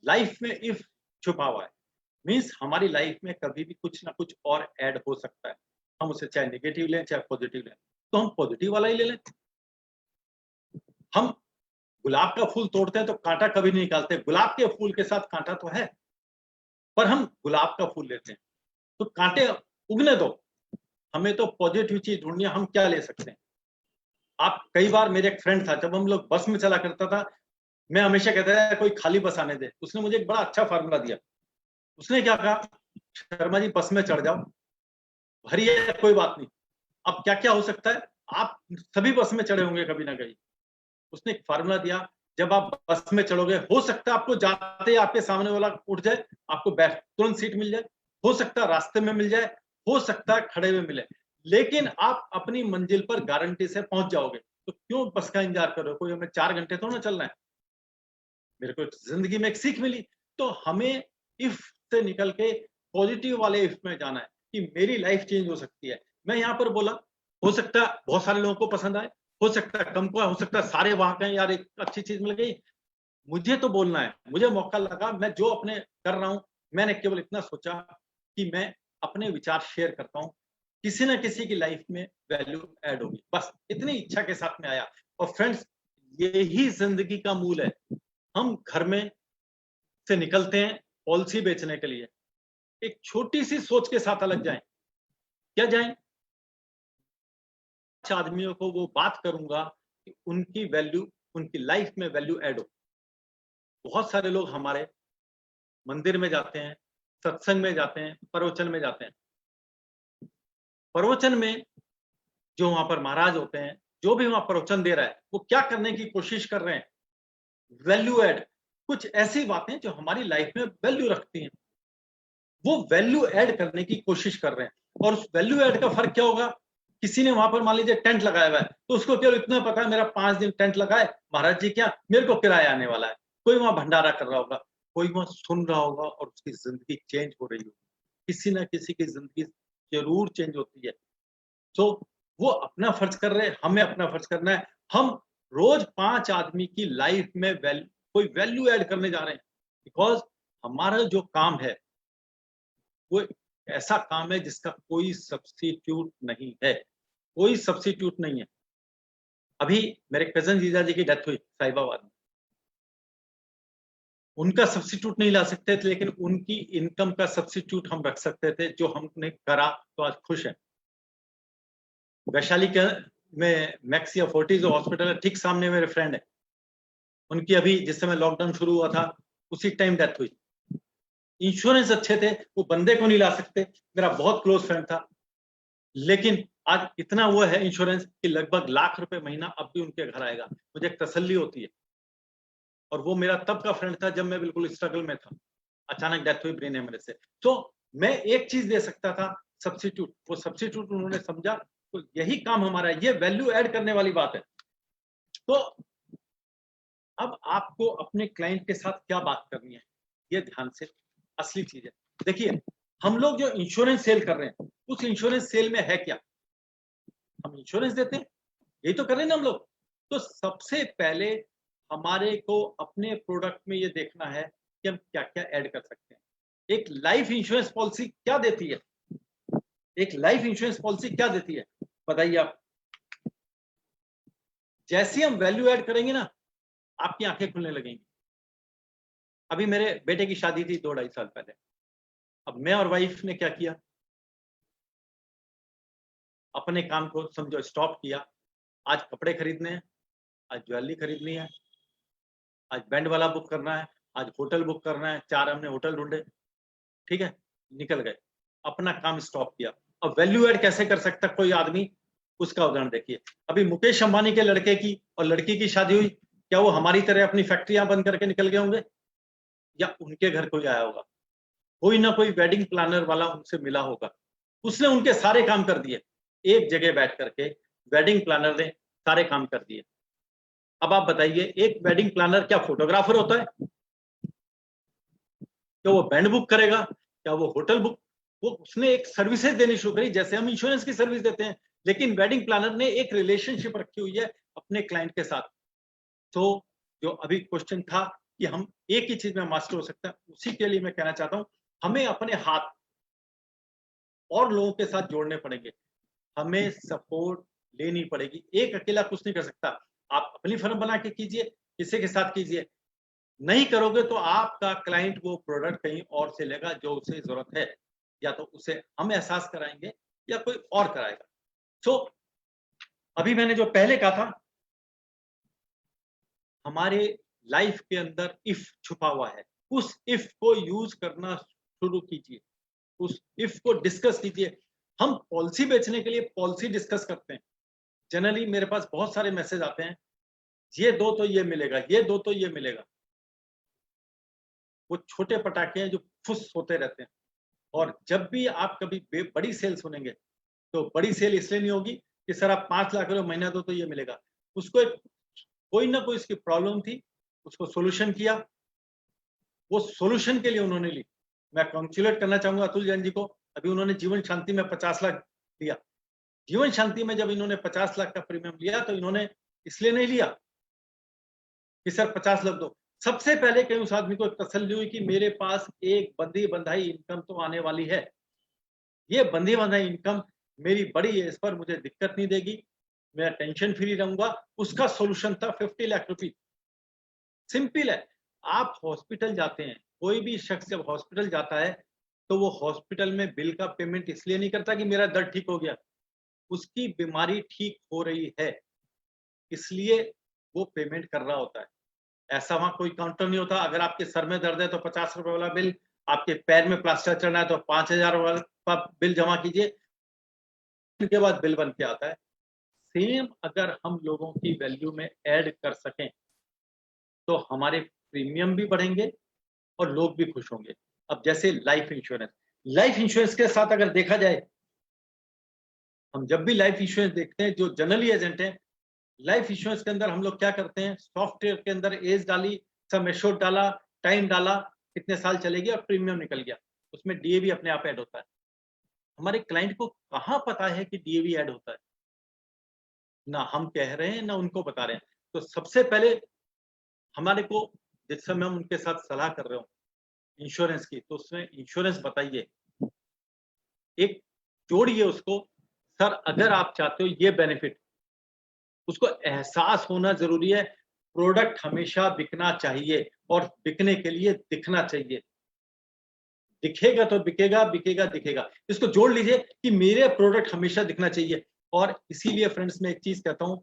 लाइफ में इफ छुपा हुआ है मीन्स हमारी लाइफ में कभी भी कुछ ना कुछ और ऐड हो सकता है। हम उसे चाहे नेगेटिव लें चाहे पॉजिटिव लें, तो हम पॉजिटिव वाला ही ले लें। हम गुलाब का फूल तोड़ते हैं तो कांटा कभी नहीं निकालते, गुलाब के फूल के साथ कांटा तो है, पर हम गुलाब का फूल लेते हैं। तो कांटे उगने दो, हमें तो पॉजिटिव चीज ढूंढनी है। हम क्या ले सकते हैं? आप कई बार, मेरे एक फ्रेंड था, जब हम लोग बस में चला करता था, मैं हमेशा कहता था कोई खाली बस आने दे। उसने मुझे एक बड़ा अच्छा फार्मूला दिया। उसने क्या कहा, शर्मा जी बस में चढ़ जाओ, भरी है कोई बात नहीं। अब क्या क्या हो सकता है, आप सभी बस में चढ़े होंगे कभी ना कभी। उसने एक फार्मूला दिया, जब आप बस में चढ़ोगे हो सकता है आपको जाते आपके सामने वाला उठ जाए, आपको बैठ तुरंत सीट मिल जाए, हो सकता है रास्ते में मिल जाए, हो सकता है खड़े हुए मिले, लेकिन आप अपनी मंजिल पर गारंटी से पहुंच जाओगे। तो क्यों बस का इंतजार करो? कोई हमें 4 घंटे थोड़ा ना चलना है। मेरे को जिंदगी में एक सीख मिली, तो हमें इफ से निकल के पॉजिटिव वाले इफ में जाना है कि मेरी लाइफ चेंज हो सकती है। मैं यहाँ पर बोला, हो सकता है बहुत सारे लोगों को पसंद आए, हो सकता है कम को, हो सकता है सारे वहां कहें यार एक अच्छी चीज मिल गई। मुझे तो बोलना है, मुझे मौका लगा, मैं जो अपने कर रहा हूँ, मैंने केवल इतना सोचा कि मैं अपने विचार शेयर करता हूँ, किसी ना किसी की लाइफ में वैल्यू ऐड होगी, बस इतनी इच्छा के साथ में आया। और फ्रेंड्स, यही जिंदगी का मूल है। हम घर में से निकलते हैं पॉलिसी बेचने के लिए, एक छोटी सी सोच के साथ अलग जाएं। क्या जाएं? 5 आदमियों को वो बात करूंगा कि उनकी वैल्यू, उनकी लाइफ में वैल्यू ऐड हो। बहुत सारे लोग हमारे मंदिर में जाते हैं, सत्संग में जाते हैं, प्रवचन में जाते हैं। प्रवचन में जो वहां पर महाराज होते हैं, जो भी वहां प्रवचन दे रहा है, वो क्या करने की कोशिश कर रहे हैं? वैल्यू ऐड, कुछ ऐसी बातें जो हमारी लाइफ में वैल्यू रखती हैं, वो वैल्यू ऐड करने की कोशिश कर रहे हैं। और उस वैल्यू ऐड का फर्क क्या होगा? किसी ने वहां पर मान लीजिए टेंट लगाया हुआ है, तो उसको केवल इतना पता है मेरा 5 दिन टेंट लगाए, महाराज जी क्या मेरे को किराया आने वाला है। कोई वहां भंडारा कर रहा होगा, कोई वहां सुन रहा होगा और उसकी जिंदगी चेंज हो रही होगी। किसी ना किसी की जिंदगी जरूर चेंज होती है। तो वो अपना फर्ज कर रहे हैं, हमें अपना फर्ज करना है। हम रोज 5 आदमी की लाइफ में कोई वैल्यू ऐड करने जा रहे हैं, बिकॉज हमारा जो काम है वो ऐसा काम है जिसका कोई सब्स्टिट्यूट नहीं है, कोई सब्स्टिट्यूट नहीं है। अभी मेरे कजन जीजा जी की डेथ हुई साहिबाबाद में, उनका सब्स्टिट्यूट नहीं ला सकते थे, लेकिन उनकी इनकम का सब्स्टिट्यूट हम रख सकते थे, जो हमने करा, तो आज खुश है। वैशाली के में मैक्स या फोर्टीज हॉस्पिटल है, ठीक सामने मेरे फ्रेंड है, उनकी अभी जिस समय लॉकडाउन शुरू हुआ था उसी टाइम डेथ हुई। इंश्योरेंस अच्छे थे, वो बंदे को नहीं ला सकते, मेरा बहुत क्लोज फ्रेंड था, लेकिन आज इतना वो है इंश्योरेंस कि लगभग ₹1,00,000 महीना अब भी उनके घर आएगा। मुझे एक तसल्ली होती है। और वो मेरा तब का फ्रेंड था जब मैं बिल्कुल स्ट्रगल में था, अचानक डेथ हुई ब्रेन हेमरेज से। तो मैं एक चीज दे सकता था, सब्स्टिट्यूट, वो सब्स्टिट्यूट उन्होंने समझा, तो यही काम हमारा है, ये वैल्यू ऐड करने वाली बात है। तो अब आपको अपने क्लाइंट के साथ क्या बात करनी है, ये ध्यान से, असली चीज है। देखिए, हम लोग जो इंश्योरेंस सेल कर रहे हैं, उस इंश्योरेंस सेल में है क्या? हम इंश्योरेंस देते हैं, यही तो कर रहे हैं ना हम लोग। तो सबसे पहले हमारे को अपने प्रोडक्ट में ये देखना है कि हम क्या क्या ऐड कर सकते हैं। एक लाइफ इंश्योरेंस पॉलिसी क्या देती है? एक लाइफ इंश्योरेंस पॉलिसी क्या देती है बताइए आप? जैसे हम वैल्यू ऐड करेंगे ना, आपकी आंखें खुलने लगेंगी। अभी मेरे बेटे की शादी थी 2-2.5 साल पहले। अब मैं और वाइफ ने क्या किया, अपने काम को समझो स्टॉप किया। आज कपड़े खरीदने हैं, आज ज्वेलरी खरीदनी है, आज बैंड वाला बुक करना है, आज होटल बुक करना है, 4 हमने होटल ढूंढे, ठीक है, निकल गए, अपना काम स्टॉप किया। अब वैल्यू ऐड कैसे कर सकता कोई आदमी, उसका उदाहरण देखिए। अभी मुकेश अंबानी के लड़के की और लड़की की शादी हुई, क्या वो हमारी तरह अपनी फैक्ट्रियां बंद करके निकल गए होंगे? या उनके घर कोई आया होगा, कोई ना कोई वेडिंग प्लानर वाला उनसे मिला होगा, उसने उनके सारे काम कर दिए। एक जगह बैठ करके वेडिंग प्लानर ने सारे काम कर दिए। अब आप बताइए, एक वेडिंग प्लानर क्या फोटोग्राफर होता है? क्या वो बैंड बुक करेगा? क्या वो होटल बुक? वो उसने एक सर्विसेज देनी शुरू करी, जैसे हम इंश्योरेंस की सर्विस देते हैं, लेकिन वेडिंग प्लानर ने एक रिलेशनशिप रखी हुई है अपने क्लाइंट के साथ। तो जो अभी क्वेश्चन था कि हम एक ही चीज में मास्टर हो सकते हैं, उसी के लिए मैं कहना चाहता हूं, हमें अपने हाथ और लोगों के साथ जोड़ने पड़ेंगे, हमें सपोर्ट लेनी पड़ेगी। एक अकेला कुछ नहीं कर सकता। आप अपनी फर्म बना के कीजिए, किसी के साथ कीजिए, नहीं करोगे तो आपका क्लाइंट वो प्रोडक्ट कहीं और से लेगा जो उसे जरूरत है, या तो उसे हम एहसास कराएंगे या कोई और कराएगा। तो अभी मैंने जो पहले कहा था, हमारे लाइफ के अंदर इफ छुपा हुआ है, उस इफ को यूज करना शुरू कीजिए, उस इफ को डिस्कस कीजिए। हम पॉलिसी बेचने के लिए पॉलिसी डिस्कस करते हैं, जनरली मेरे पास बहुत सारे मैसेज आते हैं, ये दो तो ये मिलेगा, ये दो तो ये मिलेगा। वो छोटे पटाखे हैं जो फुस होते रहते हैं। और जब भी आप कभी बड़ी सेल सुनेंगे, तो बड़ी सेल इसलिए नहीं होगी कि सर आप 5 लाख रुपए महीना दो तो ये मिलेगा। उसको एक कोई ना कोई इसकी प्रॉब्लम थी, उसको सोल्यूशन किया, वो सोल्यूशन के लिए उन्होंने ली। मैं कॉन्ग्रेचुलेट करना चाहूंगा अतुल जैन जी को। अभी उन्होंने जीवन शांति में 50 लाख लिया। जीवन शांति में जब इन्होंने 50 लाख का प्रीमियम लिया, तो इन्होंने इसलिए नहीं लिया कि सर 50 लाख दो। सबसे पहले कहीं उस आदमी को तसल्ली हुई कि मेरे पास एक बंधी बंधाई इनकम तो आने वाली है, ये बंधी बंधाई इनकम मेरी बड़ी है, इस पर मुझे दिक्कत नहीं देगी, मैं टेंशन फ्री रहूंगा। उसका सॉल्यूशन था 50 लाख रुपए। सिंपल है। आप हॉस्पिटल जाते हैं, कोई भी शख्स जब हॉस्पिटल जाता है, तो वो हॉस्पिटल में बिल का पेमेंट इसलिए नहीं करता कि मेरा दर्द ठीक हो गया, उसकी बीमारी ठीक हो रही है इसलिए वो पेमेंट कर रहा होता है। ऐसा वहां कोई काउंटर नहीं होता, अगर आपके सर में दर्द है तो 50 रुपए वाला बिल, आपके पैर में प्लास्टर चढ़ना है तो 5,000 वाला बिल जमा कीजिए, के बाद बिल बन के आता है। सेम अगर हम लोगों की वैल्यू में ऐड कर सकें, तो हमारे प्रीमियम भी बढ़ेंगे और लोग भी खुश होंगे। अब जैसे लाइफ इंश्योरेंस के साथ अगर देखा जाए, हम जब भी लाइफ इंश्योरेंस देखते हैं, जो जनरली एजेंट हैं, लाइफ इंश्योरेंस के अंदर हम लोग क्या करते हैं, सॉफ्टवेयर के अंदर एज डाली, सम एश्योर्ड डाला, टाइम डाला, कितने साल चलेगी और प्रीमियम निकल गया, उसमें डीएवी अपने आप ऐड होता है। हमारे क्लाइंट को कहाँ पता है कि डीएवी ऐड होता है? ना हम कह रहे हैं ना उनको बता रहे हैं। तो सबसे पहले हमारे को, जिस समय हम उनके साथ सलाह कर रहे हो इंश्योरेंस की, तो उसमें इंश्योरेंस बताइए, एक जोड़िए उसको, सर अगर आप चाहते हो ये बेनिफिट, उसको एहसास होना जरूरी है। प्रोडक्ट हमेशा बिकना चाहिए और बिकने के लिए दिखना चाहिए। दिखेगा तो बिकेगा, बिकेगा दिखेगा। इसको जोड़ लीजिए कि मेरे प्रोडक्ट हमेशा दिखना चाहिए। और इसीलिए फ्रेंड्स मैं एक चीज कहता हूँ,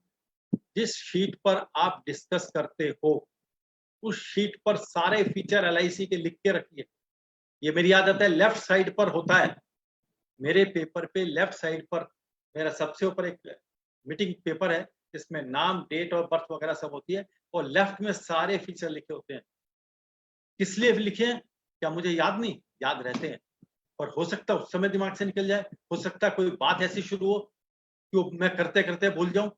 जिस शीट पर आप डिस्कस करते हो उस शीट पर सारे फीचर LIC के लिख के रखिए। ये मेरी आदत है, लेफ्ट साइड पर होता है मेरे पेपर पे, लेफ्ट साइड पर मेरा सबसे ऊपर एक मीटिंग पेपर है जिसमें नाम, डेट और बर्थ वगैरह सब होती है, और लेफ्ट में सारे फीचर लिखे होते हैं। किस लिए लिखे हैं क्या मुझे याद नहीं, याद रहते हैं, और हो सकता है उस समय दिमाग से निकल जाए, हो सकता है कोई बात ऐसी शुरू हो कि मैं करते करते भूल जाऊं।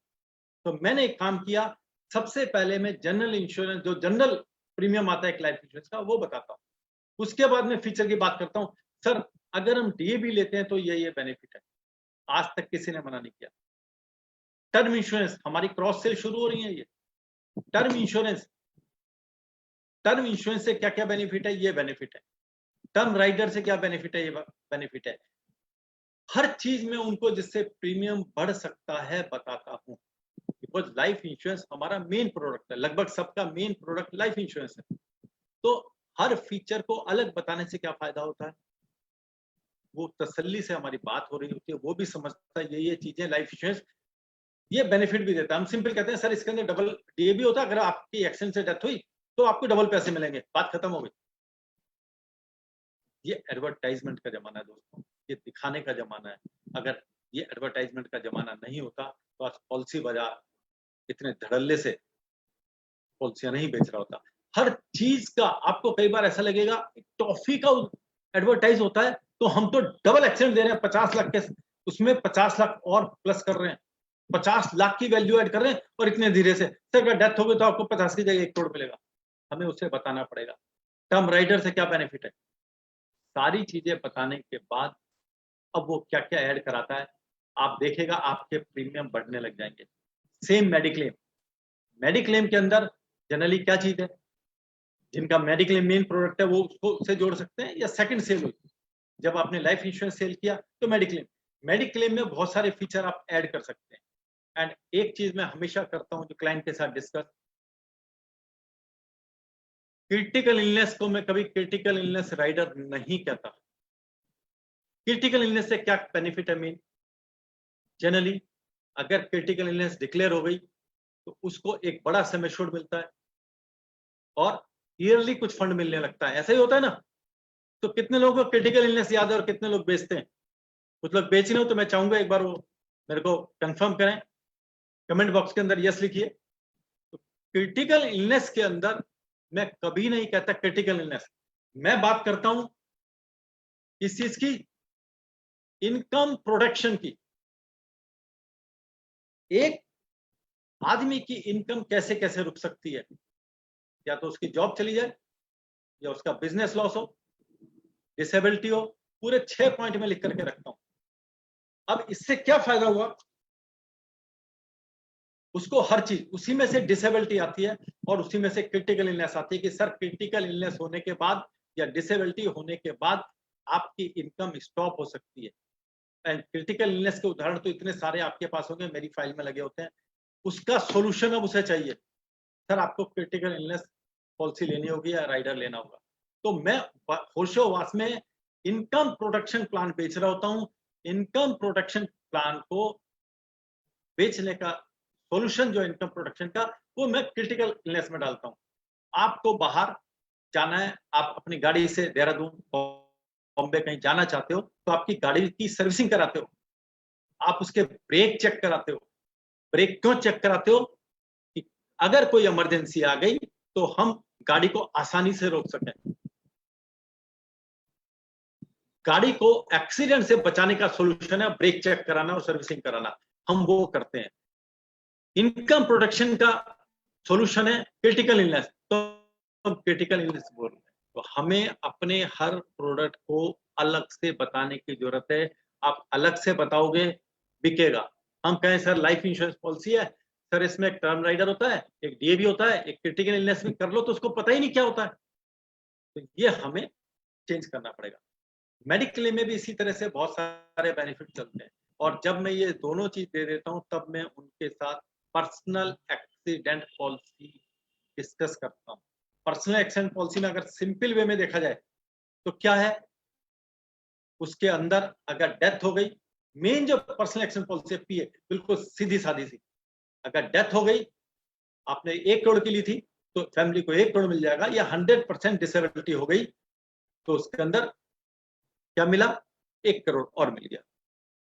तो मैंने एक काम किया, सबसे पहले मैं जनरल इंश्योरेंस, जो जनरल प्रीमियम आता है एक लाइफ इंश्योरेंस का, वो बताता हूँ। उसके बाद में फीचर की बात करता हूँ। सर अगर हम DAB लेते हैं तो ये बेनिफिट है, आज तक किसी ने मना नहीं किया। टर्म इंश्योरेंस, हमारी क्रॉस सेल शुरू हो रही है। ये टर्म इंश्योरेंस से क्या क्या बेनिफिट है, ये बेनिफिट है। टर्म राइडर से क्या बेनिफिट है, ये बेनिफिट है। हर चीज में उनको जिससे प्रीमियम बढ़ सकता है बताता हूं, बिकॉज लाइफ इंश्योरेंस हमारा मेन प्रोडक्ट है, लगभग सबका मेन प्रोडक्ट लाइफ इंश्योरेंस है। तो हर फीचर को अलग बताने से क्या फायदा होता है, वो तसल्ली से हमारी बात हो रही होती है, वो भी समझता है ये चीजें लाइफ इंश्योरेंस ये बेनिफिट भी देता है। हम सिंपल कहते हैं सर इसके अंदर डबल DAB होता है, अगर आपकी एक्सीडेंट से डेथ हुई तो आपको डबल पैसे मिलेंगे, बात खत्म हो गई। ये एडवर्टाइजमेंट का जमाना है दोस्तों, ये दिखाने का जमाना है। अगर ये एडवर्टाइजमेंट का जमाना नहीं होता तो आज पॉलिसी बाजार इतने धड़ल्ले से पॉलिसियां नहीं बेच रहा होता। हर चीज का आपको कई बार ऐसा लगेगा, टॉफी का एडवर्टाइज होता है तो हम तो डबल एक्सीडेंट दे रहे हैं 50 लाख के, उसमें 50 लाख और प्लस कर रहे हैं, 50 लाख की वैल्यू ऐड कर रहे हैं, और इतने धीरे से। सर अगर डेथ हो गई तो आपको 50 की जगह 1 करोड़ मिलेगा, हमें उसे बताना पड़ेगा। टर्म राइडर से क्या बेनिफिट है, सारी चीजें बताने के बाद अब वो क्या क्या ऐड कराता है आप देखेगा, आपके प्रीमियम बढ़ने लग जाएंगे। सेम मेडिक्लेम, मेडिक्लेम के अंदर जनरली क्या चीज है, जिनका मेडिक्लेम मेन प्रोडक्ट है वो उसको उसे जोड़ सकते हैं, या सेकंड सेल हुई जब आपने लाइफ इंश्योरेंस सेल किया तो मेडिक्लेम में बहुत सारे फीचर आप ऐड कर सकते हैं। एंड एक चीज मैं हमेशा करता हूं जो क्लाइंट के साथ डिस्कस, क्रिटिकल इलनेस को मैं कभी क्रिटिकल इलनेस राइडर नहीं कहता। क्रिटिकल इलनेस से क्या बेनिफिट है, मेन जनरली अगर क्रिटिकल इलनेस डिक्लेयर हो गई तो उसको एक बड़ा सम एश्योर्ड मिलता है और ईयरली कुछ फंड मिलने लगता है, ऐसा ही होता है ना। तो कितने लोगों को क्रिटिकल इलनेस याद है और कितने लोग बेचते हैं, कुछ लोग बेच रहे हो तो मैं चाहूंगा एक बार वो मेरे को कंफर्म करें, कमेंट बॉक्स के अंदर यस लिखिए। तो क्रिटिकल इलनेस के अंदर मैं कभी नहीं कहता क्रिटिकल इलनेस, मैं बात करता हूं इस चीज की, इनकम प्रोटेक्शन की। एक आदमी की इनकम कैसे कैसे रुक सकती है, या तो उसकी जॉब चली जाए, या उसका बिजनेस लॉस हो, डिसेबिलिटी हो, पूरे 6 पॉइंट में लिख करके रखता हूं। अब इससे क्या फायदा हुआ, उसको हर चीज उसी में से डिसेबिलिटी आती है और उसी में से क्रिटिकल इलनेस आती है कि सर क्रिटिकल इलनेस होने के बाद या डिसेबिलिटी होने के बाद आपकी इनकम स्टॉप हो सकती है। एंड क्रिटिकल इलनेस के उदाहरण तो इतने सारे आपके पास होंगे, मेरी फाइल में लगे होते हैं। उसका सोल्यूशन अब उसे चाहिए, सर आपको क्रिटिकल इलनेस पॉलिसी लेनी होगी या राइडर लेना होगा। तो मैं होशोवास में इनकम प्रोटेक्शन प्लान बेच रहा होता हूं। इनकम प्रोटेक्शन प्लान को बेचने का सॉल्यूशन जो इनकम प्रोटेक्शन का, वो मैं क्रिटिकल इलनेस में डालता हूं। आपको बाहर जाना है, आप अपनी गाड़ी से देहरादून बॉम्बे कहीं जाना चाहते हो तो आपकी गाड़ी की सर्विसिंग कराते हो, आप उसके ब्रेक चेक कराते हो। ब्रेक क्यों चेक कराते हो कि अगर कोई इमरजेंसी आ गई तो हम गाड़ी को आसानी से रोक सकें। गाड़ी को एक्सीडेंट से बचाने का सॉल्यूशन है ब्रेक चेक कराना और सर्विसिंग कराना, हम वो करते हैं। इनकम प्रोटेक्शन का सॉल्यूशन है क्रिटिकल इलनेस, तो हम क्रिटिकल इलनेस बोल रहे हैं। तो हमें अपने हर प्रोडक्ट को अलग से बताने की जरूरत है। आप अलग से बताओगे बिकेगा। हम कहें सर लाइफ इंश्योरेंस पॉलिसी है, सर इसमें एक टर्म राइडर होता है, एक DAB होता है, एक क्रिटिकल इलनेस भी कर लो, तो उसको पता ही नहीं क्या होता है। तो ये हमें चेंज करना पड़ेगा। मेडिक्लेम में भी इसी तरह से बहुत सारे बेनिफिट चलते हैं, और जब मैं ये दोनों चीज दे देता हूं तब मैं उनके साथ पर्सनल एक्सीडेंट पॉलिसी डिस्कस करता हूं। पर्सनल एक्सीडेंट पॉलिसी में अगर सिंपल वे में देखा जाए तो क्या है, उसके अंदर अगर डेथ हो गई मेन जो पर्सनल एक्सीडेंट पॉलिसी है पीए, बिल्कुल सीधी सादी सी, अगर डेथ हो गई, आपने 1 करोड़ की ली थी तो फैमिली को 1 करोड़ मिल जाएगा, या 100% डिसेबिलिटी हो गई तो उसके अंदर क्या मिला, 1 करोड़ और मिल गया।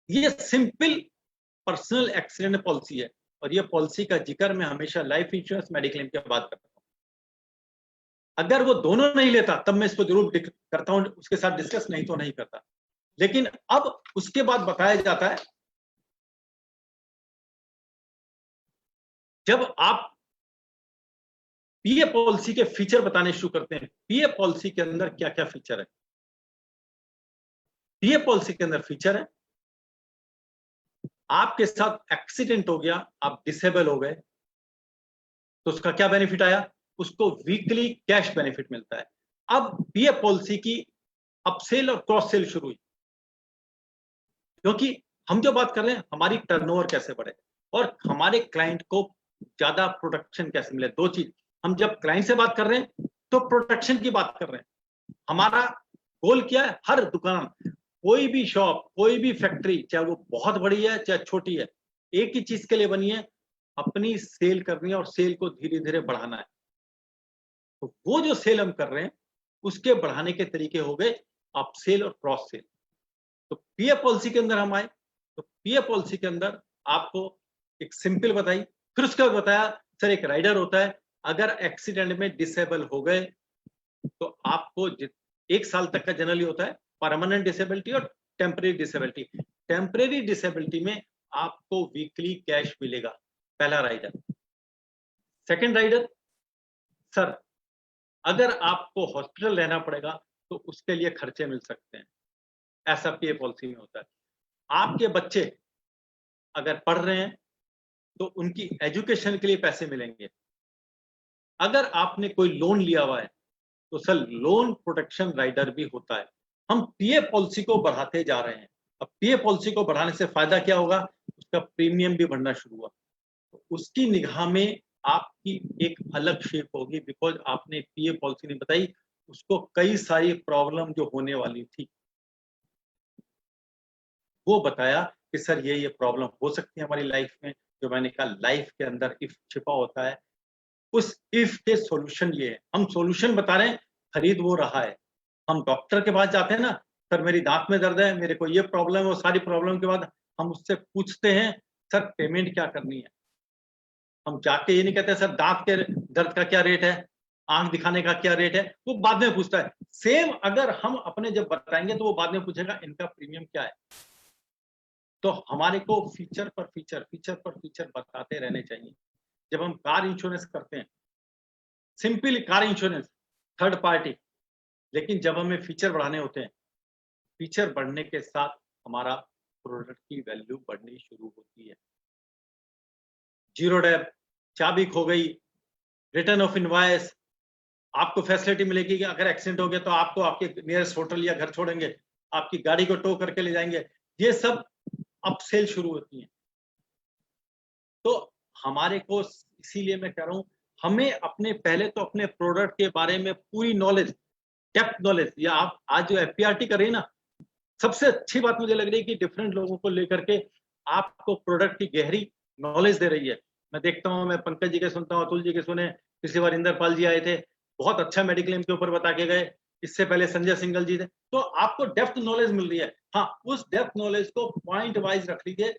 ये सिंपल पर्सनल एक्सीडेंट पॉलिसी है, और ये पॉलिसी का जिक्र मैं हमेशा लाइफ इंश्योरेंस मेडिक्लेम के बाद करता हूं। अगर वो दोनों नहीं लेता तब मैं इसको जरूर करता हूं, उसके साथ डिस्कस, नहीं तो नहीं करता। लेकिन अब उसके बाद बताया जाता है, जब आप पीए पॉलिसी के फीचर बताने शुरू करते हैं, पीए पॉलिसी के अंदर क्या क्या फीचर है। पीए पॉलिसी के अंदर फीचर है, आपके साथ एक्सीडेंट हो गया, आप डिसेबल हो गए, तो उसका क्या बेनिफिट आया, उसको वीकली कैश बेनिफिट मिलता है। अब पीए पॉलिसी की अपसेल और क्रॉस सेल शुरू हुई, क्योंकि हम जो बात कर रहे हैं हमारी टर्नओवर कैसे बढ़े और हमारे क्लाइंट को ज्यादा प्रोटेक्शन कैसे मिले। दो चीज, हम जब क्लाइंट से बात कर रहे हैं तो प्रोटेक्शन की बात कर रहे हैं। हमारा गोल क्या है, हर दुकान, कोई भी शॉप, कोई भी फैक्ट्री, चाहे वो बहुत बड़ी है चाहे छोटी है, एक ही चीज के लिए बनी है, अपनी सेल करनी है और सेल को धीरे धीरे बढ़ाना है। तो वो जो सेल हम कर रहे हैं उसके बढ़ाने के तरीके हो गए अपसेल और क्रॉस सेल। तो पीए पॉलिसी के अंदर हम आए, तो पीए पॉलिसी के अंदर आपको एक सिंपल बताई, फिर उसके बाद बताया सर एक राइडर होता है, अगर एक्सीडेंट में डिसेबल हो गए तो आपको 1 साल तक का जनरली होता है परमानेंट डिसेबिलिटी और टेम्परेरी डिसेबिलिटी। टेम्परेरी डिसेबिलिटी में आपको वीकली कैश मिलेगा, पहला राइडर। सेकंड राइडर, सर अगर आपको हॉस्पिटल रहना पड़ेगा तो उसके लिए खर्चे मिल सकते हैं, ऐसा पीए पॉलिसी में होता है। आपके बच्चे अगर पढ़ रहे हैं तो उनकी एजुकेशन के लिए पैसे मिलेंगे। अगर आपने कोई लोन लिया हुआ है तो सर लोन प्रोटेक्शन राइडर भी होता है। हम पीए पॉलिसी को बढ़ाते जा रहे हैं। अब पीए पॉलिसी को बढ़ाने से फायदा क्या होगा, उसका प्रीमियम भी बढ़ना शुरू हुआ, तो उसकी निगाह में आपकी एक अलग शेप होगी, बिकॉज आपने पीए पॉलिसी नहीं बताई, उसको कई सारी प्रॉब्लम जो होने वाली थी वो बताया कि सर ये प्रॉब्लम हो सकती है हमारी लाइफ में। जो मैंने कहा लाइफ के अंदर इफ छिपा होता है, उस इफ के सॉल्यूशन ये है। हम सॉल्यूशन बता रहे हैं, खरीद वो रहा है। हम डॉक्टर के पास जाते हैं ना, सर मेरी दांत में दर्द है, मेरे को ये प्रॉब्लम है, वो सारी प्रॉब्लम के बाद हम उससे पूछते हैं सर पेमेंट क्या करनी है। हम जाके ये नहीं कहते सर दांत के दर्द का क्या रेट है, आंख दिखाने का क्या रेट है, वो बाद में पूछता है। सेम अगर हम अपने जब बताएंगे तो वो बाद में पूछेगा इनका प्रीमियम क्या है। तो हमारे को फीचर पर फीचर बताते रहने चाहिए। जब हम कार इंश्योरेंस करते हैं, simple car insurance third party, लेकिन जब हमें फीचर बढ़ाने होते हैं, फीचर बढ़ने के साथ हमारा प्रोडक्ट की वैल्यू बढ़नी शुरू होती है। जीरो डेप, चाबी खो गई, रिटर्न ऑफ इनवॉइस, आपको फैसिलिटी मिलेगी कि अगर एक्सीडेंट हो गया तो आपको आपके नियरेस्ट होटल या घर छोड़ेंगे, आपकी गाड़ी को टो करके ले जाएंगे। ये सब अपसेल शुरू होती है। तो हमारे को, इसीलिए मैं कह रहा हूं, हमें अपने पहले तो अपने प्रोडक्ट के बारे में पूरी नॉलेज, डेप्थ नॉलेज, या आप आज जो एफपीआरटी कर रही है ना, सबसे अच्छी बात मुझे लग रही है कि डिफरेंट लोगों को लेकर के आपको प्रोडक्ट की गहरी नॉलेज दे रही है। मैं देखता हूँ, मैं पंकज जी के सुनता हूँ, अतुल जी के सुने, पिछली बार इंदरपाल जी आए थे, बहुत अच्छा मेडिक्लेम के ऊपर बता के गए, इससे पहले संजय सिंगल जी थे। तो आपको डेप्थ नॉलेज मिल रही है। हाँ, उस डेप्थ नॉलेज को पॉइंट वाइज रख लीजिए,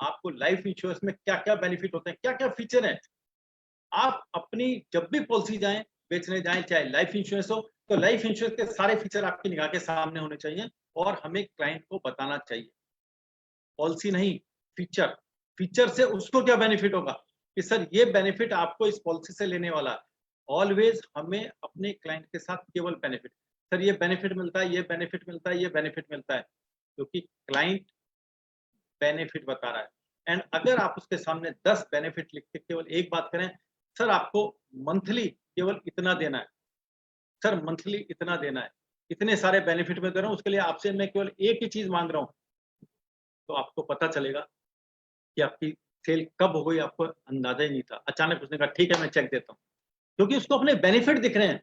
आपको लाइफ इंश्योरेंस में क्या क्या बेनिफिट होते हैं, क्या क्या फीचर हैं। आप अपनी जब भी पॉलिसी जाएं, बेचने जाएं, चाहे लाइफ इंश्योरेंस हो, तो लाइफ इंश्योरेंस के सारे फीचर आपकी निगाह के सामने होने चाहिए और हमें क्लाइंट को बताना चाहिए। पॉलिसी नहीं, फीचर। फीचर से उसको क्या बेनिफिट होगा कि सर ये बेनिफिट आपको इस पॉलिसी से लेने वाला है। ऑलवेज हमें अपने क्लाइंट के साथ केवल बेनिफिट, सर ये बेनिफिट मिलता है, ये बेनिफिट मिलता है, ये बेनिफिट मिलता है, क्योंकि क्लाइंट बेनिफिट बता रहा है। एंड अगर आप उसके सामने 10 बेनिफिट लिख के केवल एक बात करें, सर आपको मंथली केवल इतना देना है, सर मंथली इतना देना है, इतने सारे बेनिफिट में दे रहा हूं, उसके लिए आपसे मैं केवल एक ही चीज मांग रहा हूं, तो आपको पता चलेगा कि आपकी सेल कब हो गई, आपको अंदाजा ही नहीं था। अचानक उसने कहा ठीक है मैं चेक देता हूं, क्योंकि उसको अपने बेनिफिट दिख रहे हैं।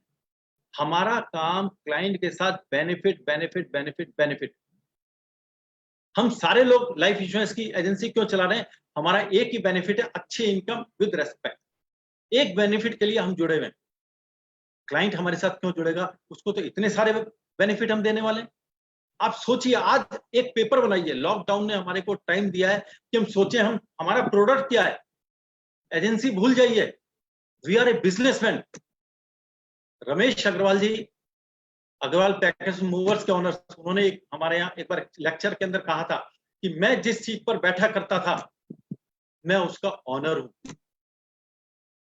हमारा काम क्लाइंट के साथ बेनिफिट बेनिफिट बेनिफिट बेनिफिट। हम सारे लोग लाइफ इंश्योरेंस की एजेंसी क्यों चला रहे हैं? हमारा एक ही बेनिफिट है, अच्छी इनकम विद रेस्पेक्ट। एक बेनिफिट के लिए हम जुड़े हुए हैं। क्लाइंट हमारे साथ क्यों जुड़ेगा? उसको तो इतने सारे बेनिफिट हम देने वाले हैं। आप सोचिए, आज एक पेपर बनाइए। लॉकडाउन ने हमारे को टाइम दिया है कि हम सोचें हम हमारा प्रोडक्ट क्या है। एजेंसी भूल जाइए, we are a businessman. Ramesh Agarwal ji, Agarwal package movers के ऑनर्स, उन्होंने हमारे यहाँ एक बार लेक्चर के अंदर कहा था कि मैं जिस चीज पर बैठा करता था मैं उसका ऑनर हूं।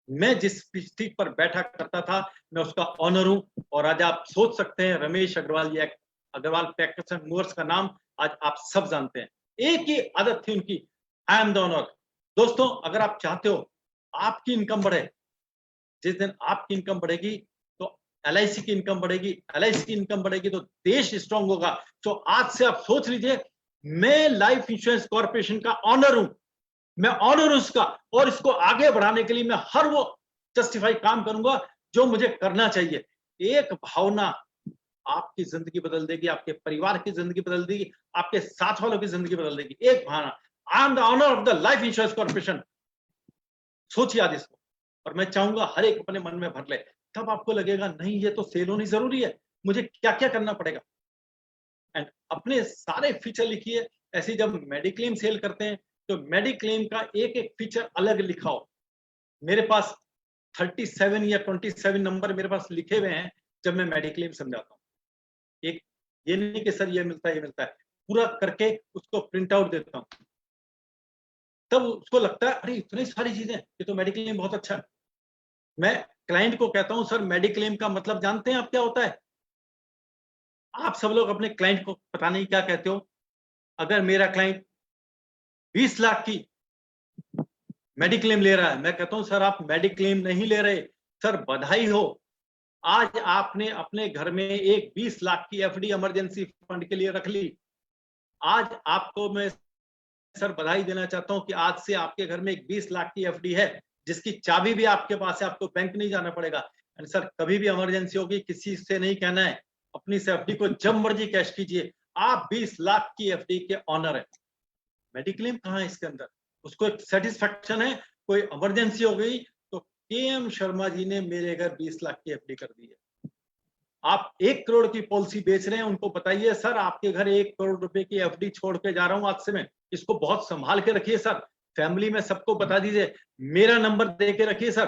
मैं जिस सीट पर बैठा करता था मैं उसका ऑनर हूं। और आज आप सोच सकते हैं, Ramesh Agarwal ji, Agarwal package and movers का नाम आज आप सब जानते हैं। एक ही आदत थी उनकी, आई एम द ऑनर। दोस्तों, अगर आप चाहते हो आपकी इनकम बढ़े, जिस दिन आपकी इनकम बढ़ेगी तो LIC की इनकम बढ़ेगी, LIC की इनकम बढ़ेगी तो देश स्ट्रांग होगा। तो आज से आप सोच लीजिए, मैं लाइफ इंश्योरेंस कॉर्पोरेशन का ऑनर हूं, मैं ऑनर हूं इसका, और इसको आगे बढ़ाने के लिए मैं हर वो जस्टिफाई काम करूंगा जो मुझे करना चाहिए। एक भावना आपकी जिंदगी बदल देगी, आपके परिवार की जिंदगी बदल देगी, आपके साथ वालों की जिंदगी बदल देगी। एक भावना, I am the owner of the life insurance corporation. सोचिए आज इसको, और मैं चाहूंगा हर एक अपने मन में भर ले। तब आपको लगेगा नहीं, ये तो सेल होनी जरूरी है, मुझे क्या क्या करना पड़ेगा। एंड अपने सारे फीचर लिखिए। ऐसे जब मेडिक्लेम सेल करते हैं तो मेडिक्लेम का एक एक फीचर अलग लिखाओ। मेरे पास 37 या 27 नंबर मेरे पास लिखे हुए हैं जब मैं मेडिक्लेम समझाता हूँ। एक ये नहीं कि सर ये मिलता है ये मिलता है, पूरा करके उसको प्रिंट आउट देता हूँ। तब उसको लगता है अरे इतनी सारी चीजें, ये तो मेडिक्लेम बहुत अच्छा है। मैं क्लाइंट को कहता हूं सर मेडिक्लेम का मतलब जानते हैं आप क्या होता है? आप सब लोग अपने क्लाइंट को पता नहीं क्या कहते हो। अगर मेरा क्लाइंट 20 लाख की मेडिक्लेम ले रहा है, मैं कहता हूं सर आप मेडिक्लेम नहीं ले रहे, सर बधाई हो, आज आपने अपने घर में एक 20 लाख की FD इमरजेंसी फंड के लिए रख ली। आज आपको मैं सर बधाई देना चाहता हूं कि आज से आपके घर में एक 20 लाख की FD है जिसकी चाबी भी आपके पास है, आपको बैंक नहीं जाना पड़ेगा। सर कभी भी इमरजेंसी होगी किसी से नहीं कहना है, अपनी से FD को जब मर्जी कैश कीजिए, आप 20 लाख की FD के ऑनर है। मेडिक्लेम कहाँ है इसके अंदर? उसको एक सेटिस्फेक्शन है, कोई इमरजेंसी हो गई तो KM शर्मा जी ने मेरे घर 20 लाख की FD कर दी है। आप 1 करोड़ की पॉलिसी बेच रहे हैं, उनको बताइए सर आपके घर 1 करोड़ रुपए की FD छोड़ के जा रहा हूं आज से मैं, इसको बहुत संभाल के रखिए सर। फैमिली में सबको बता दीजिए, मेरा नंबर दे के रखिए सर।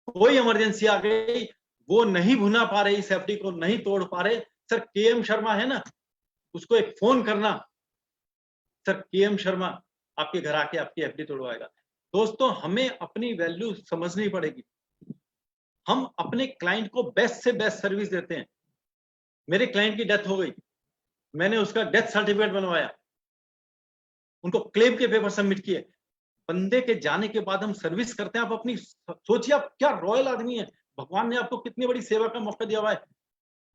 कोई इमरजेंसी आ गई, वो नहीं भुना पा रहे, इस FD को नहीं तोड़ पा रहे, सर KM शर्मा है ना, उसको एक फोन करना, सर KM शर्मा आपके घर आके आपकी FD तोड़वाएगा। दोस्तों, हमें अपनी वैल्यू समझनी पड़ेगी। हम अपने क्लाइंट को बेस्ट से बेस्ट सर्विस देते हैं। मेरे क्लाइंट की डेथ हो गई, मैंने उसका डेथ सर्टिफिकेट बनवाया, उनको क्लेम के पेपर सबमिट किए। बंदे के जाने के बाद हम सर्विस करते हैं। आप अपनी सोचिए, आप क्या रॉयल आदमी है, भगवान ने आपको कितनी बड़ी सेवा का मौका दिया हुआ है।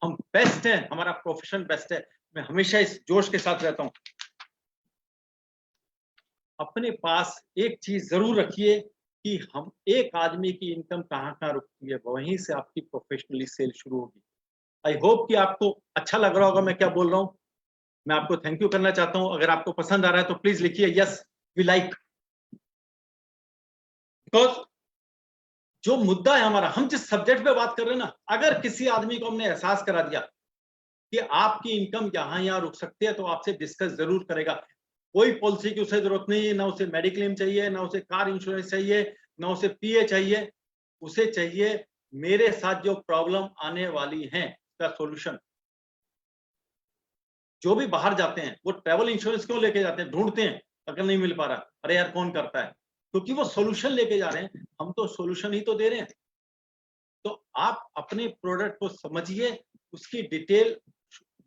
हम बेस्ट हैं, हमारा प्रोफेशन बेस्ट है। मैं हमेशा इस जोश के साथ रहता हूं। अपने पास एक चीज जरूर रखिए कि हम एक आदमी की इनकम कहाँ रुकती है, वहीं से आपकी प्रोफेशनली सेल शुरू होगी। आई होप कि आपको अच्छा लग रहा होगा मैं क्या बोल रहा हूँ। मैं आपको थैंक यू करना चाहता हूं। अगर आपको पसंद आ रहा है तो प्लीज लिखिए यस वी लाइक। बिकॉज जो मुद्दा है हमारा, हम जिस सब्जेक्ट पे बात कर रहे हैं ना, अगर किसी आदमी को हमने एहसास करा दिया कि आपकी इनकम यहाँ रुक सकती है तो आपसे डिस्कस जरूर करेगा। कोई पॉलिसी की उसे जरूरत नहीं है, ना उसे मेडिक्लेम चाहिए, ना उसे कार इंश्योरेंस चाहिए, ना उसे PA चाहिए। उसे चाहिए मेरे साथ जो प्रॉब्लम आने वाली है उसका सॉल्यूशन। जो भी बाहर जाते हैं वो ट्रैवल इंश्योरेंस क्यों लेके जाते हैं? ढूंढते हैं, अगर नहीं मिल पा रहा, अरे यार कौन करता है, क्योंकि वो सॉल्यूशन लेके जा रहे हैं। हम तो सॉल्यूशन ही तो दे रहे हैं। तो आप अपने प्रोडक्ट को समझिए, उसकी डिटेल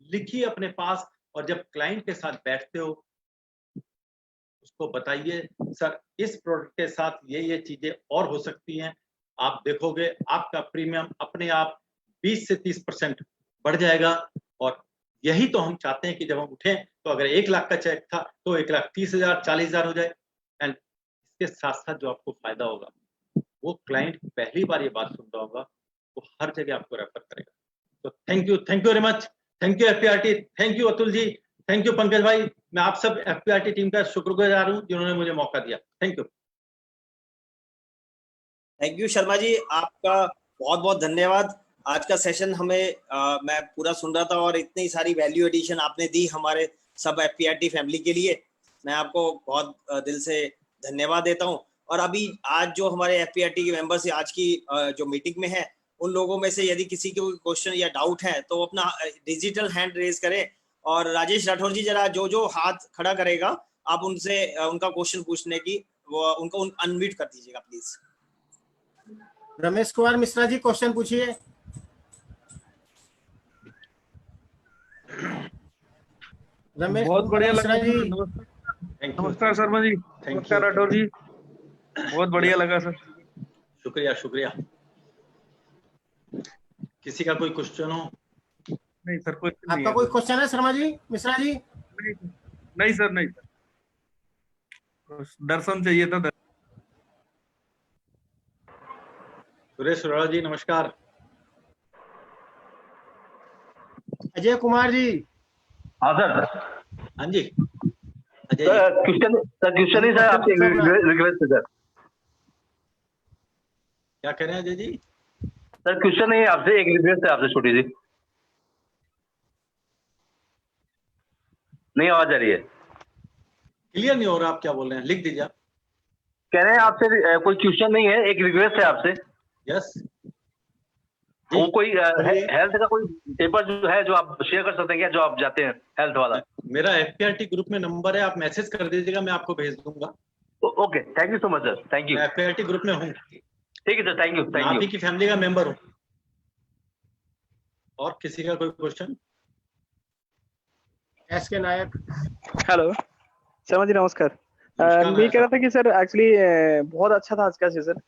लिखिए अपने पास, और जब क्लाइंट के साथ बैठते हो उसको बताइए सर इस प्रोडक्ट के साथ ये चीजें और हो सकती हैं। आप देखोगे आपका प्रीमियम अपने आप 20 से 30% बढ़ जाएगा। और यही तो हम चाहते हैं कि जब हम उठें तो अगर 1 लाख का चेक था तो 1,30,000 40,000 हो जाए। एंड इसके साथ साथ जो आपको फायदा होगा, वो क्लाइंट पहली बार ये बात सुन रहा होगा, वो हर जगह आपको रेफर करेगा। तो thank you very much. Thank you FPRT, thank you Atul ji, thank you Pankaj भाई, मैं आप सब एफपीआरटी टीम का शुक्रगुजार हूं जिन्होंने मुझे मौका दिया। Thank you. Thank you Sharma ji, आपका बहुत बहुत धन्यवाद। आज का सेशन हमें मैं पूरा सुन रहा था और इतनी सारी वैल्यू एडिशन आपने दी हमारे सब एफपीआरटी फैमिली के लिए, मैं आपको बहुत दिल से धन्यवाद देता हूं। और अभी आज जो हमारे एफपीआरटी के मेंबर्स आज की जो मीटिंग में है, उन लोगों में से यदि किसी को क्वेश्चन या डाउट है तो अपना डिजिटल हैंड रेज करें। और राजेश राठौर जी जरा जो हाथ खड़ा करेगा आप उनसे उनका क्वेश्चन पूछने की वो उनको अनम्यूट कर दीजिएगा प्लीज। रमेश कुमार मिश्रा जी क्वेश्चन पूछिए। रमेश बहुत बढ़िया मिश्रा लगा जी। नमस्कार शर्मा जी, नमस्कार राठौर जी, बहुत बढ़िया लगा सर। शुक्रिया शुक्रिया। किसी का कोई क्वेश्चन हो? नहीं सर, कोई आपका कोई क्वेश्चन है शर्मा जी, मिश्रा जी? नहीं सर, नहीं सर, दर्शन चाहिए था। सुरेश अरोड़ा जी नमस्कार। अजय कुमार जी। हाँ सर। हाँ जी अजय जी। क्वेश्चन ही सर आपसे रिक्वेस्ट है सर। क्या कह रहे हैं अजय जी? सर क्वेश्चन नहीं है आपसे, एक रिक्वेस्ट है आपसे छोटी सी। नहीं आवाज आ रही है? क्लियर नहीं हो रहा, आप क्या बोल रहे हैं? लिख दीजिए आप। कह रहे हैं आपसे कोई क्वेश्चन नहीं है, एक रिक्वेस्ट है आपसे। यस। वो कोई हेल्थ का कोई पेपर जो है जो आप शेयर कर सकते हैं क्या, जो आप जाते हैं हेल्थ वाला? मेरा एफपीआरटी ग्रुप में नंबर है, आप मैसेज कर दीजिएगा, मैं आपको भेज दूंगा। Okay, thank you so much sir, thank you. मैं एफपीआरटी ग्रुप में हूँ। ठीक है सर, थैंक यू थैंक आप यू। ही की फैमिली का मेंबर हूँ। और किसी का कोई क्वेश्चन? एस के नायक। हेलो शर्मा जी, नमस्कार। मैं कह रहा था कि सर एक्चुअली बहुत अच्छा था आज का सेशन।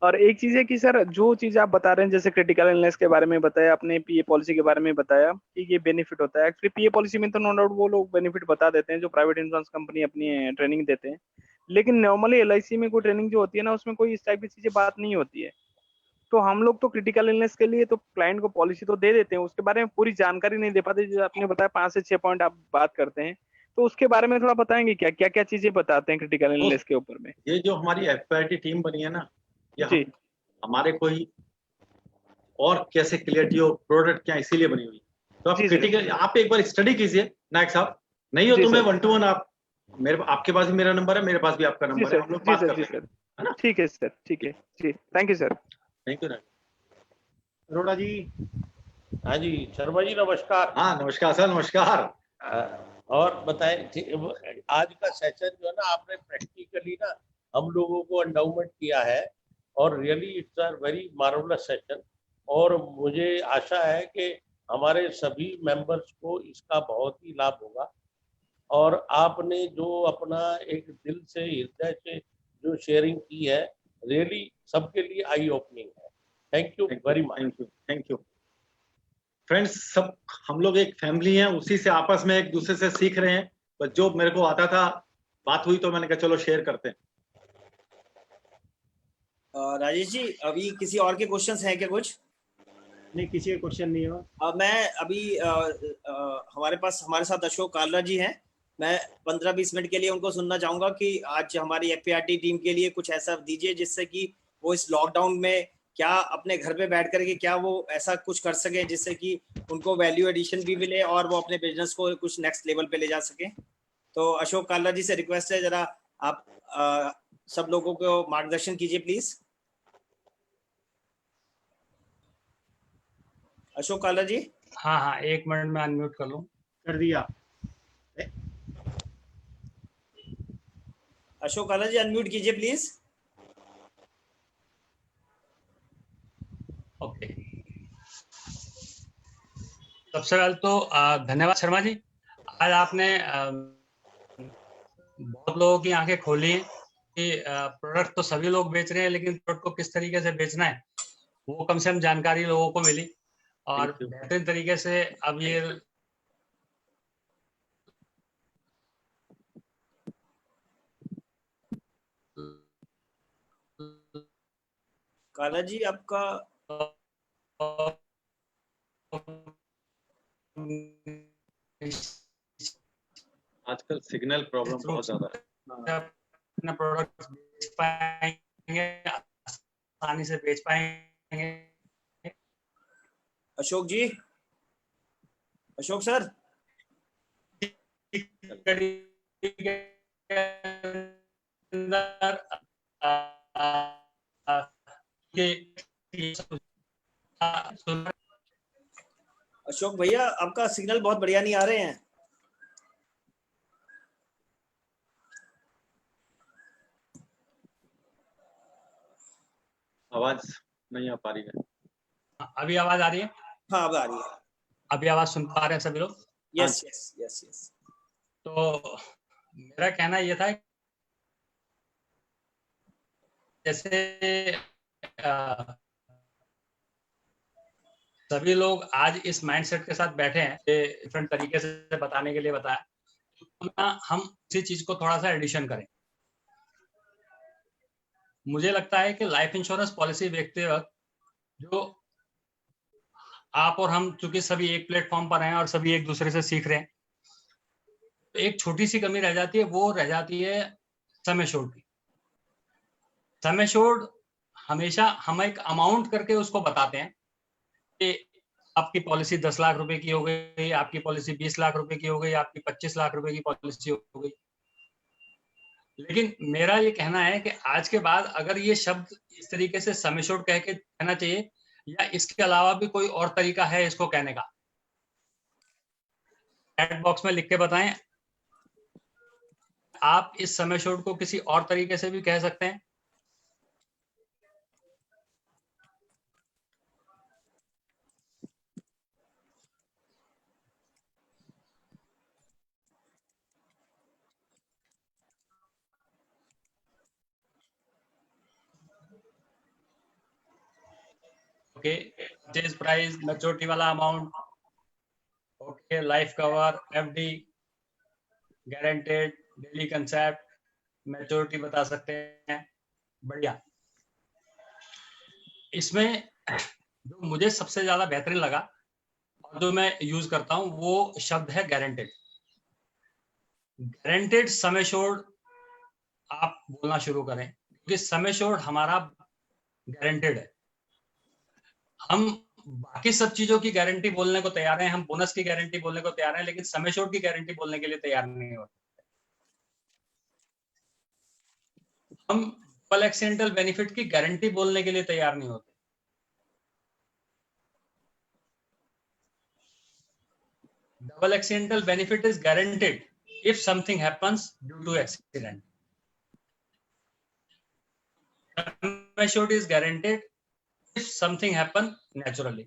और एक चीज है कि सर जो चीज आप बता रहे हैं, जैसे क्रिटिकल इलनेस के बारे में बताया आपने, पीए पॉलिसी के बारे में बताया कि ये बेनिफिट होता है। एक्चुअली पीए पॉलिसी में तो नो डाउट वो लोग बेनिफिट बता देते हैं जो प्राइवेट इंश्योरेंस कंपनी अपनी ट्रेनिंग देते हैं, लेकिन नॉर्मली एलआईसी में कोई ट्रेनिंग जो होती है ना, उसमें कोई इस टाइप की चीजें बात नहीं होती है। तो हम लोग तो क्रिटिकल इलनेस के लिए तो क्लाइंट को पॉलिसी तो दे देते हैं, उसके बारे में पूरी जानकारी नहीं दे पाते। जो आपने बताया 5 से 6 पॉइंट आप बात करते हैं, तो उसके बारे में थोड़ा बताएंगे क्या क्या क्या चीजें बताते हैं क्रिटिकल इलनेस के ऊपर में? ये जो हमारी एफपीआरटी टीम बनी है ना, ये जी हमारे कोई और कैसे क्लियरिटी हो प्रोडक्ट क्या इसीलिए बनी हुई। तो आप क्रिटिकल आप एक बार स्टडी कीजिए नायक साहब, नहीं हो तो मैं 1 to 1 आप मेरे आपके पास भी मेरा नंबर है, मेरे पास भी आपका नंबर है, हम लोग बात करते हैं, है ना? ठीक है सर, ठीक है जी, thank you sir. Thank you. Arora ji. हाँ जी शर्मा जी नमस्कार। हाँ नमस्कार सर, नमस्कार। और बताएं, आज का सेशन जो है ना, आपने प्रैक्टिकली ना हम लोगों को एंडाउमेंट किया है और really it's a very marvellous session. और मुझे आशा है कि हमारे सभी मेंबर्स को इसका बहुत ही लाभ होगा। और आपने जो अपना एक दिल से हृदय से जो शेयरिंग की है, रियली सबके लिए आई ओपनिंग है। Thank you very much. Thank you thank you friends. सब हम लोग एक फैमिली हैं, उसी से आपस में एक दूसरे से सीख रहे हैं। बस जो मेरे को आता था, बात हुई तो मैंने कहा चलो शेयर करते हैं। राजेश जी अभी किसी और के क्वेश्चंस हैं क्या? कुछ नहीं, किसी का क्वेश्चन नहीं हो। मैं अभी हमारे साथ अशोक कालरा जी हैं, मैं 15-20 मिनट के लिए उनको सुनना चाहूंगा कि आज हमारी एफपीआरटी टीम के लिए कुछ ऐसा दीजिए जिससे कि वो इस लॉकडाउन में क्या अपने घर पे बैठ करके क्या वो ऐसा कुछ कर सके जिससे कि उनको वैल्यू एडिशन भी मिले और वो अपने बिजनेस को कुछ नेक्स्ट लेवल पे ले जा सके। तो अशोक कालरा जी से रिक्वेस्ट है, जरा आप सब लोगों को मार्गदर्शन कीजिए प्लीज। अशोक कालरा जी। हाँ 1 मिनट में अनम्यूट कर लूं। कर दिया। अशोक कालरा जी अनम्यूट कीजिए प्लीज। ओके, सबसे पहले तो धन्यवाद शर्मा जी। आज आपने बहुत लोगों की आंखें खोली हैं कि प्रोडक्ट तो सभी लोग बेच रहे हैं, लेकिन प्रोडक्ट को किस तरीके से बेचना है वो कम से कम जानकारी लोगों को मिली। और बेहतरीन तरीके से अब ये काला जी आपका आजकल सिग्नल प्रॉब्लम बहुत ज्यादा है। अपना प्रोडक्ट बेच पाएंगे, आसानी से बेच पाएंगे। अशोक जी, अशोक सर, अशोक भैया आपका सिग्नल बहुत बढ़िया नहीं आ रहे हैं। आवाज नहीं आ पा रही है। अभी आवाज आ रही है? हाँ अब आ रही है। अभी आवाज सुन पा रहे हैं सभी लोग? Yes yes yes yes. तो मेरा कहना ये था जैसे सभी लोग आज इस माइंडसेट के साथ बैठे हैं, डिफरेंट तरीके से बताने के लिए बताया, तो हम इसी चीज को थोड़ा सा एडिशन करें। मुझे लगता है कि लाइफ इंश्योरेंस पॉलिसी बेचते वक्त जो आप और हम चूंकि सभी एक प्लेटफॉर्म पर हैं और सभी एक दूसरे से सीख रहे हैं, तो एक छोटी सी कमी रह जाती है, वो रह जाती है सम एश्योर्ड की। सम एश्योर्ड हमेशा हम एक अमाउंट करके उसको बताते हैं कि आपकी पॉलिसी 10 लाख रुपए की हो गई, आपकी पॉलिसी 20 लाख रुपए की हो गई, आपकी 25 लाख रुपए की पॉलिसी हो गई। लेकिन मेरा ये कहना है कि आज के बाद अगर ये शब्द इस तरीके से सम एश्योर्ड कह के कहना चाहिए, या इसके अलावा भी कोई और तरीका है इसको कहने का, चैट बॉक्स में लिख के बताएं। आप इस सम एश्योर्ड को किसी और तरीके से भी कह सकते हैं। ओके, परचेज प्राइस, मैच्योरिटी वाला amount, okay, life cover, FD, guaranteed, daily concept, maturity बता सकते हैं। बढ़िया। इसमें जो मुझे सबसे ज्यादा बेहतरीन लगा और जो मैं यूज करता हूं वो शब्द है गारंटेड। गारंटेड सम एश्योर्ड आप बोलना शुरू करें, क्योंकि सम एश्योर्ड हमारा गारंटेड है। हम बाकी सब चीजों की गारंटी बोलने को तैयार हैं, हम बोनस की गारंटी बोलने को तैयार हैं, लेकिन सम एश्योर्ड की गारंटी बोलने के लिए तैयार नहीं होते। हम डबल एक्सीडेंटल बेनिफिट की गारंटी बोलने के लिए तैयार नहीं होते। Double accidental benefit is guaranteed if something happens due to accident. Sum assured is guaranteed if something happen naturally.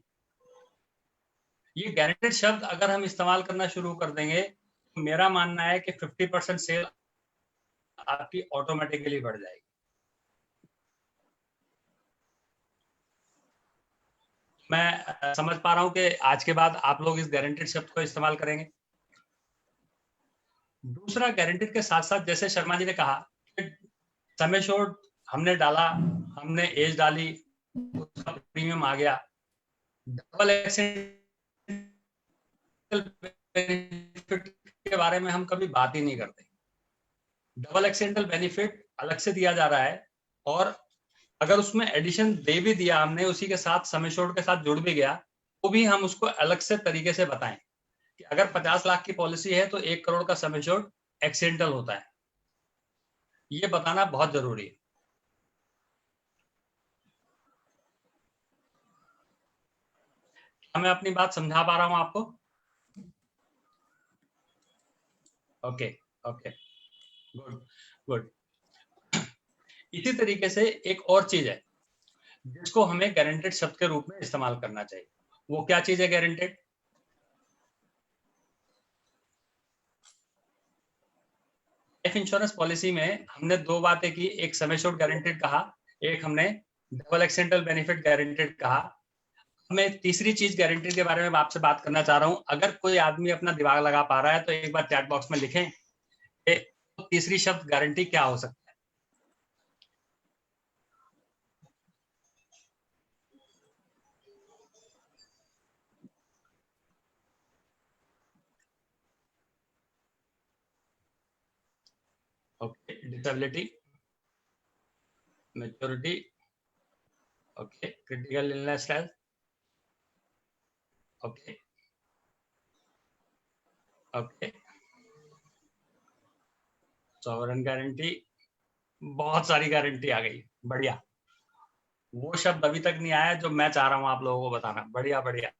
ये गारंटेड शब्द अगर हम इस्तेमाल करना शुरू कर देंगे तो मेरा मानना है कि 50% सेल आपकी ऑटोमेटिकली बढ़ जाएगी। मैं समझ पा रहा हूं कि आज के बाद आप लोग इस गारंटेड शब्द को इस्तेमाल करेंगे। दूसरा, गारंटेड के साथ साथ जैसे शर्मा जी ने कहा सम एश्योर्ड हमने डाला, हमने एज डाली, उसका प्रीमियम आ गया। डबल एक्सीडेंटल बेनिफिट के बारे में हम कभी बात ही नहीं करते। डबल एक्सीडेंटल बेनिफिट अलग से दिया जा रहा है और अगर उसमें एडिशन दे भी दिया हमने, उसी के साथ सम एश्योर्ड के साथ जुड़ भी गया, तो भी हम उसको अलग से तरीके से बताएं कि अगर 50 लाख की पॉलिसी है तो 1 करोड़ का सम एश्योर्ड एक्सीडेंटल होता है। ये बताना बहुत जरूरी है। क्या मैं अपनी बात समझा पा रहा हूं आपको? Okay okay, good good. इसी तरीके से एक और चीज है जिसको हमें गारंटेड शब्द के रूप में इस्तेमाल करना चाहिए। वो क्या चीज है गारंटेड? लाइफ इंश्योरेंस पॉलिसी में हमने दो बातें की, एक सम एश्योर्ड गारंटेड कहा, एक हमने डबल एक्सीडेंटल बेनिफिट गारंटेड कहा। मैं तीसरी चीज गारंटेड के बारे में आपसे बात करना चाह रहा हूं। अगर कोई आदमी अपना दिमाग लगा पा रहा है तो एक बार चैट बॉक्स में लिखें कि तीसरी शब्द गारंटी क्या हो सकता है। Okay, disability, maturity, okay, critical illness health, okay okay, sovereign guarantee, बहुत सारी गारंटी आ गई, बढ़िया। वो शब्द अभी तक नहीं आया जो मैं चाह रहा हूं आप लोगों को बताना, बढ़िया बढ़िया।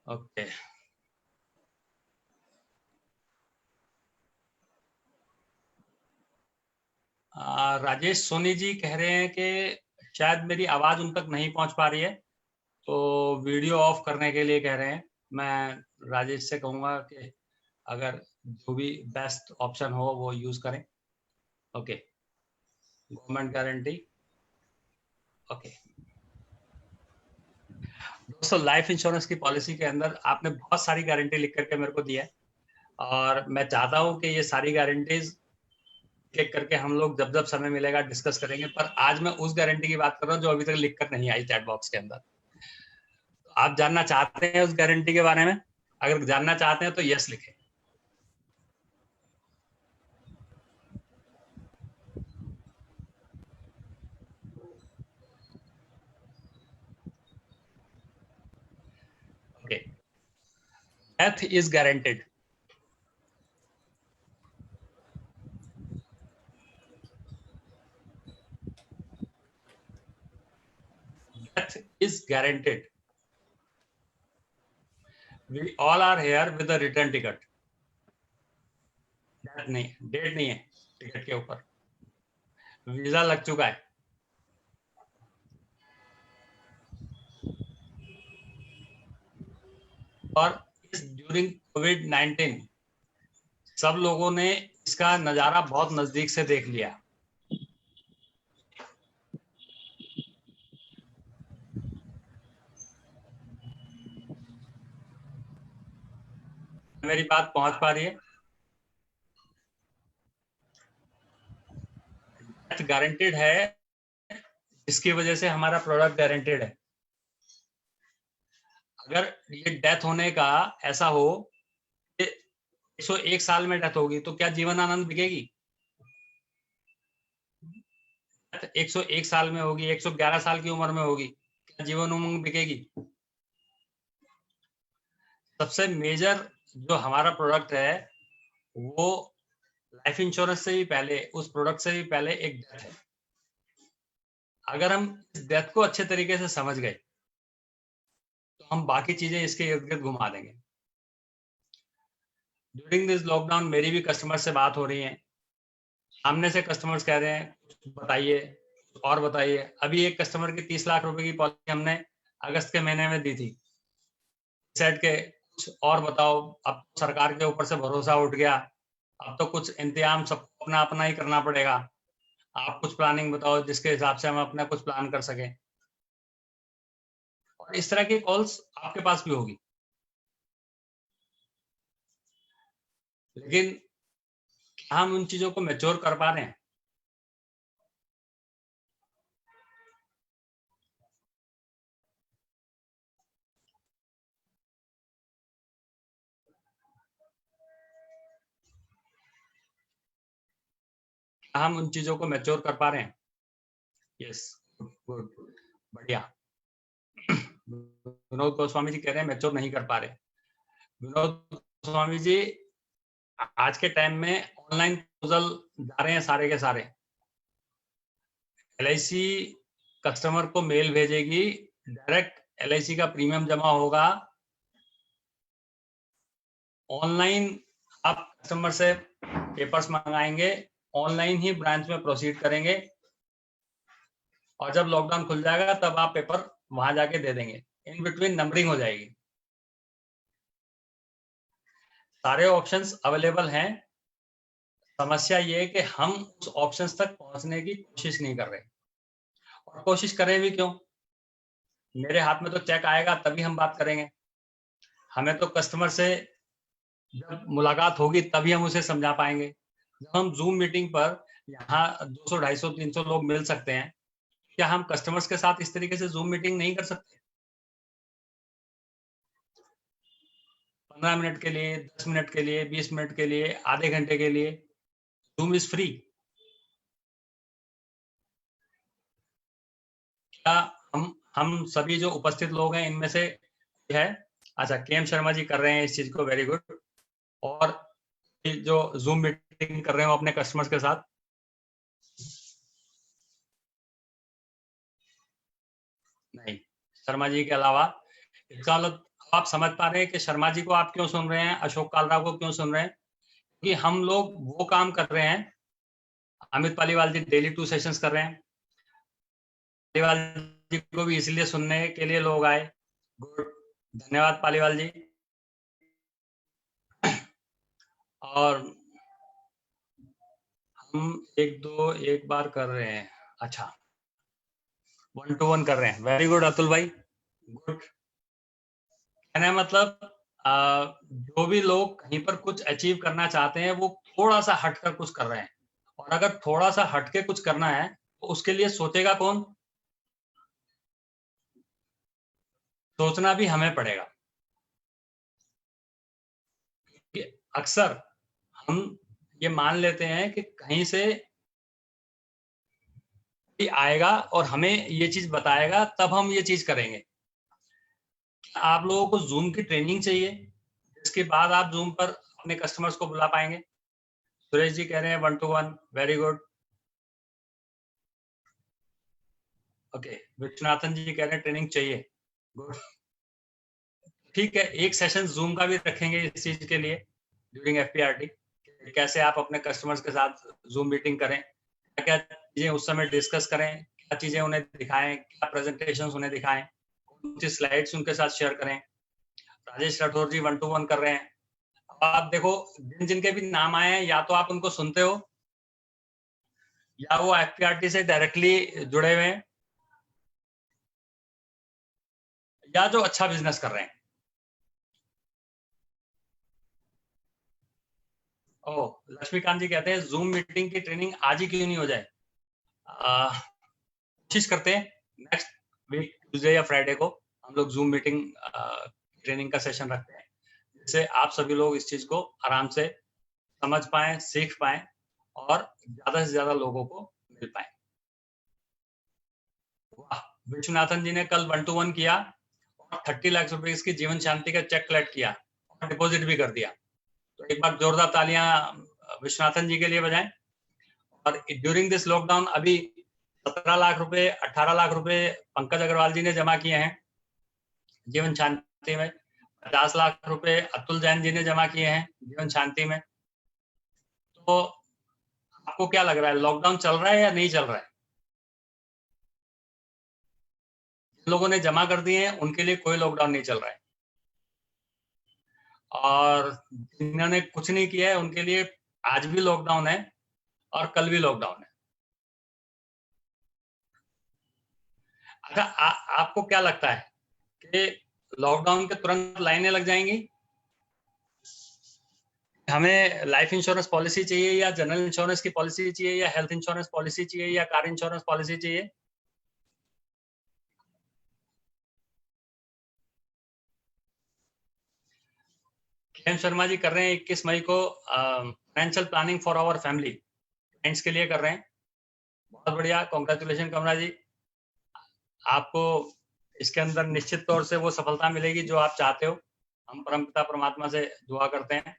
ओके, राजेश सोनी जी कह रहे हैं कि शायद मेरी आवाज उन तक नहीं पहुंच पा रही है, तो वीडियो ऑफ करने के लिए कह रहे हैं। मैं राजेश से कहूंगा कि अगर जो भी बेस्ट ऑप्शन हो वो यूज करें। Okay, government guarantee, okay. दोस्तों, लाइफ इंश्योरेंस की पॉलिसी के अंदर आपने बहुत सारी गारंटी लिख करके मेरे को दिया है, और मैं चाहता हूं कि ये सारी गारंटीज क्लिक करके हम लोग जब जब समय मिलेगा डिस्कस करेंगे, पर आज मैं उस गारंटी की बात कर रहा हूं जो अभी तक लिख कर नहीं आई चैट बॉक्स के अंदर। तो आप जानना चाहते हैं उस गारंटी के बारे में? अगर जानना चाहते हैं तो यस लिखें। Okay, death is guaranteed. Death is guaranteed. We all are here with a return ticket. Date नहीं, डेट नहीं है टिकट के ऊपर, वीजा लग चुका है। और इस ड्यूरिंग कोविड-19 सब लोगों ने इसका नजारा बहुत नजदीक से देख लिया। मेरी बात पहुंच पा रही है? डेथ गारंटेड है, इसकी वजह से हमारा प्रोडक्ट गारंटेड है। अगर ये डेथ होने का ऐसा हो कि 101 साल में डेथ होगी तो क्या जीवन आनंद बिकेगी? 101 साल में होगी, 111 साल की उम्र में होगी, क्या जीवन उमंग बिकेगी? सबसे मेजर जो हमारा प्रोडक्ट है वो लाइफ इंश्योरेंस से भी पहले, उस प्रोडक्ट से भी पहले एक डेथ है। अगर हम इस डेथ को अच्छे तरीके से समझ गए तो हम बाकी चीजें इसके इर्द गिर्द घुमा देंगे। ड्यूरिंग दिस लॉकडाउन मेरी भी कस्टमर से बात हो रही है, सामने से कस्टमर्स कह रहे हैं बताइए और बताइए। अभी एक कस्टमर की 30 लाख रुपए की पॉलिसी हमने अगस्त के महीने में दी थी, सेट के कुछ और बताओ। अब सरकार के ऊपर से भरोसा उठ गया, अब तो कुछ इंतजाम सबको अपना अपना ही करना पड़ेगा। आप कुछ प्लानिंग बताओ जिसके हिसाब से हम अपना कुछ प्लान कर सकें। और इस तरह की कॉल्स आपके पास भी होगी, लेकिन क्या हम उन चीजों को मैच्योर कर पा रहे हैं? हम उन चीजों को मैच्योर कर पा रहे हैं? यस, गुड, बढ़िया। विनोद गोस्वामी जी कह रहे हैं मैच्योर नहीं कर पा रहे। विनोद गोस्वामी जी, आज के टाइम में ऑनलाइन प्रपोजल जा रहे हैं सारे के सारे। LIC कस्टमर को मेल भेजेगी, डायरेक्ट LIC का प्रीमियम जमा होगा, ऑनलाइन आप कस्टमर से पेपर्स मंगाएंगे, ऑनलाइन ही ब्रांच में प्रोसीड करेंगे, और जब लॉकडाउन खुल जाएगा तब आप पेपर वहां जाके दे देंगे। इन बिटवीन नंबरिंग हो जाएगी। सारे ऑप्शंस अवेलेबल हैं। समस्या ये है कि हम उस ऑप्शंस तक पहुंचने की कोशिश नहीं कर रहे, और कोशिश करें भी क्यों? मेरे हाथ में तो चेक आएगा तभी हम बात करेंगे। हमें तो कस्टमर से जब मुलाकात होगी तभी हम उसे समझा पाएंगे। जब हम जूम मीटिंग पर यहाँ 200, 250, 300 लोग मिल सकते हैं, क्या हम कस्टमर्स के साथ इस तरीके से जूम मीटिंग नहीं कर सकते? 15 मिनट के लिए, 10 मिनट के लिए, 20 मिनट के लिए, आधे घंटे के लिए, Zoom इज फ्री। क्या हम सभी जो उपस्थित लोग हैं इनमें से है? अच्छा, केएम शर्मा जी कर रहे हैं इस चीज को, वेरी गुड। और जो Zoom मीटिंग कर रहे हो अपने कस्टमर्स के साथ, नहीं, शर्मा जी के अलावा, इसका मतलब आप समझ पा रहे हैं कि शर्मा जी को आप क्यों सुन रहे हैं, अशोक कालरा को क्यों सुन रहे हैं? कि हम लोग वो काम कर रहे हैं। अमित पालीवाल जी डेली 2 सेशंस कर रहे हैं। पालीवाल जी को भी इसलिए सुनने के लिए लोग आए। गुड, धन्यवाद पालीवाल जी। और हम एक बार कर रहे हैं। अच्छा, 1 to 1 कर रहे हैं, वेरी गुड अतुल भाई, गुड। कहने का मतलब जो भी लोग कहीं पर कुछ अचीव करना चाहते हैं वो थोड़ा सा हटकर कुछ कर रहे हैं, और अगर थोड़ा सा हटके कुछ करना है तो उसके लिए सोचेगा कौन? सोचना भी हमें पड़ेगा। अक्सर हम ये मान लेते हैं कि कहीं से आएगा और हमें ये चीज बताएगा तब हम ये चीज करेंगे। आप लोगों को Zoom की ट्रेनिंग चाहिए, इसके बाद आप Zoom पर अपने कस्टमर्स को बुला पाएंगे। सुरेश जी कह रहे हैं 1 to 1, very good. Okay, Viswanathan ji कह रहे हैं ट्रेनिंग चाहिए, गुड। ठीक है, एक सेशन Zoom का भी रखेंगे इस चीज के लिए ड्यूरिंग FPRT, कैसे आप अपने कस्टमर्स के साथ Zoom मीटिंग करें, क्या क्या चीजें उस समय डिस्कस करें, क्या चीजें उन्हें दिखाएं, क्या प्रेजेंटेशंस उन्हें दिखाएं, कौन सी स्लाइड्स उनके साथ शेयर करें। राजेश राठौर जी 1 to 1 कर रहे हैं। अब आप देखो, जिनके भी नाम आए हैं, या तो आप उनको सुनते हो या वो FPRT से डायरेक्टली जुड़े हुए हैं, या जो अच्छा बिजनेस कर रहे हैं। लक्ष्मीकांत जी कहते हैं Zoom मीटिंग की ट्रेनिंग आज ही क्यों नहीं हो जाए? कोशिश करते हैं नेक्स्ट वीक ट्यूसडे या फ्राइडे को हम लोग Zoom मीटिंग ट्रेनिंग का सेशन रखते हैं, जिससे आप सभी लोग इस चीज को आराम से समझ पाएं, सीख पाएं और ज्यादा से ज्यादा लोगों को मिल पाए। वाह, विश्वनाथन जी ने कल 1 to 1 किया और 30 लाख रुपए की जीवन शांति का चेक कलेक्ट किया और डिपॉजिट भी कर दिया। तो एक बार जोरदार तालियां विश्वनाथन जी के लिए बजाएं। और ड्यूरिंग दिस लॉकडाउन अभी 17 लाख रुपए, 18 लाख रुपए पंकज अग्रवाल जी ने जमा किए हैं जीवन शांति में। 50 लाख रुपए अतुल जैन जी ने जमा किए हैं जीवन शांति में। तो आपको क्या लग रहा है, लॉकडाउन चल रहा है या नहीं चल रहा है? जिन लोगों ने जमा कर दिए हैं उनके लिए कोई लॉकडाउन नहीं चल रहा है, और जिन्होंने कुछ नहीं किया है उनके लिए आज भी लॉकडाउन है और कल भी लॉकडाउन है। अच्छा, आपको क्या लगता है कि लॉकडाउन के तुरंत लाइनें लग जाएंगी? हमें लाइफ इंश्योरेंस पॉलिसी चाहिए या जनरल इंश्योरेंस की पॉलिसी चाहिए या हेल्थ इंश्योरेंस पॉलिसी चाहिए या कार इंश्योरेंस पॉलिसी चाहिए? केएम शर्मा जी कर रहे हैं 21 मई को financial planning for our family, clients के लिए कर रहे हैं। बहुत बढ़िया, कॉन्ग्रेचुलेशन कमला जी। आपको इसके अंदर निश्चित तौर से वो सफलता मिलेगी जो आप चाहते हो। हम परमपिता परमात्मा से दुआ करते हैं।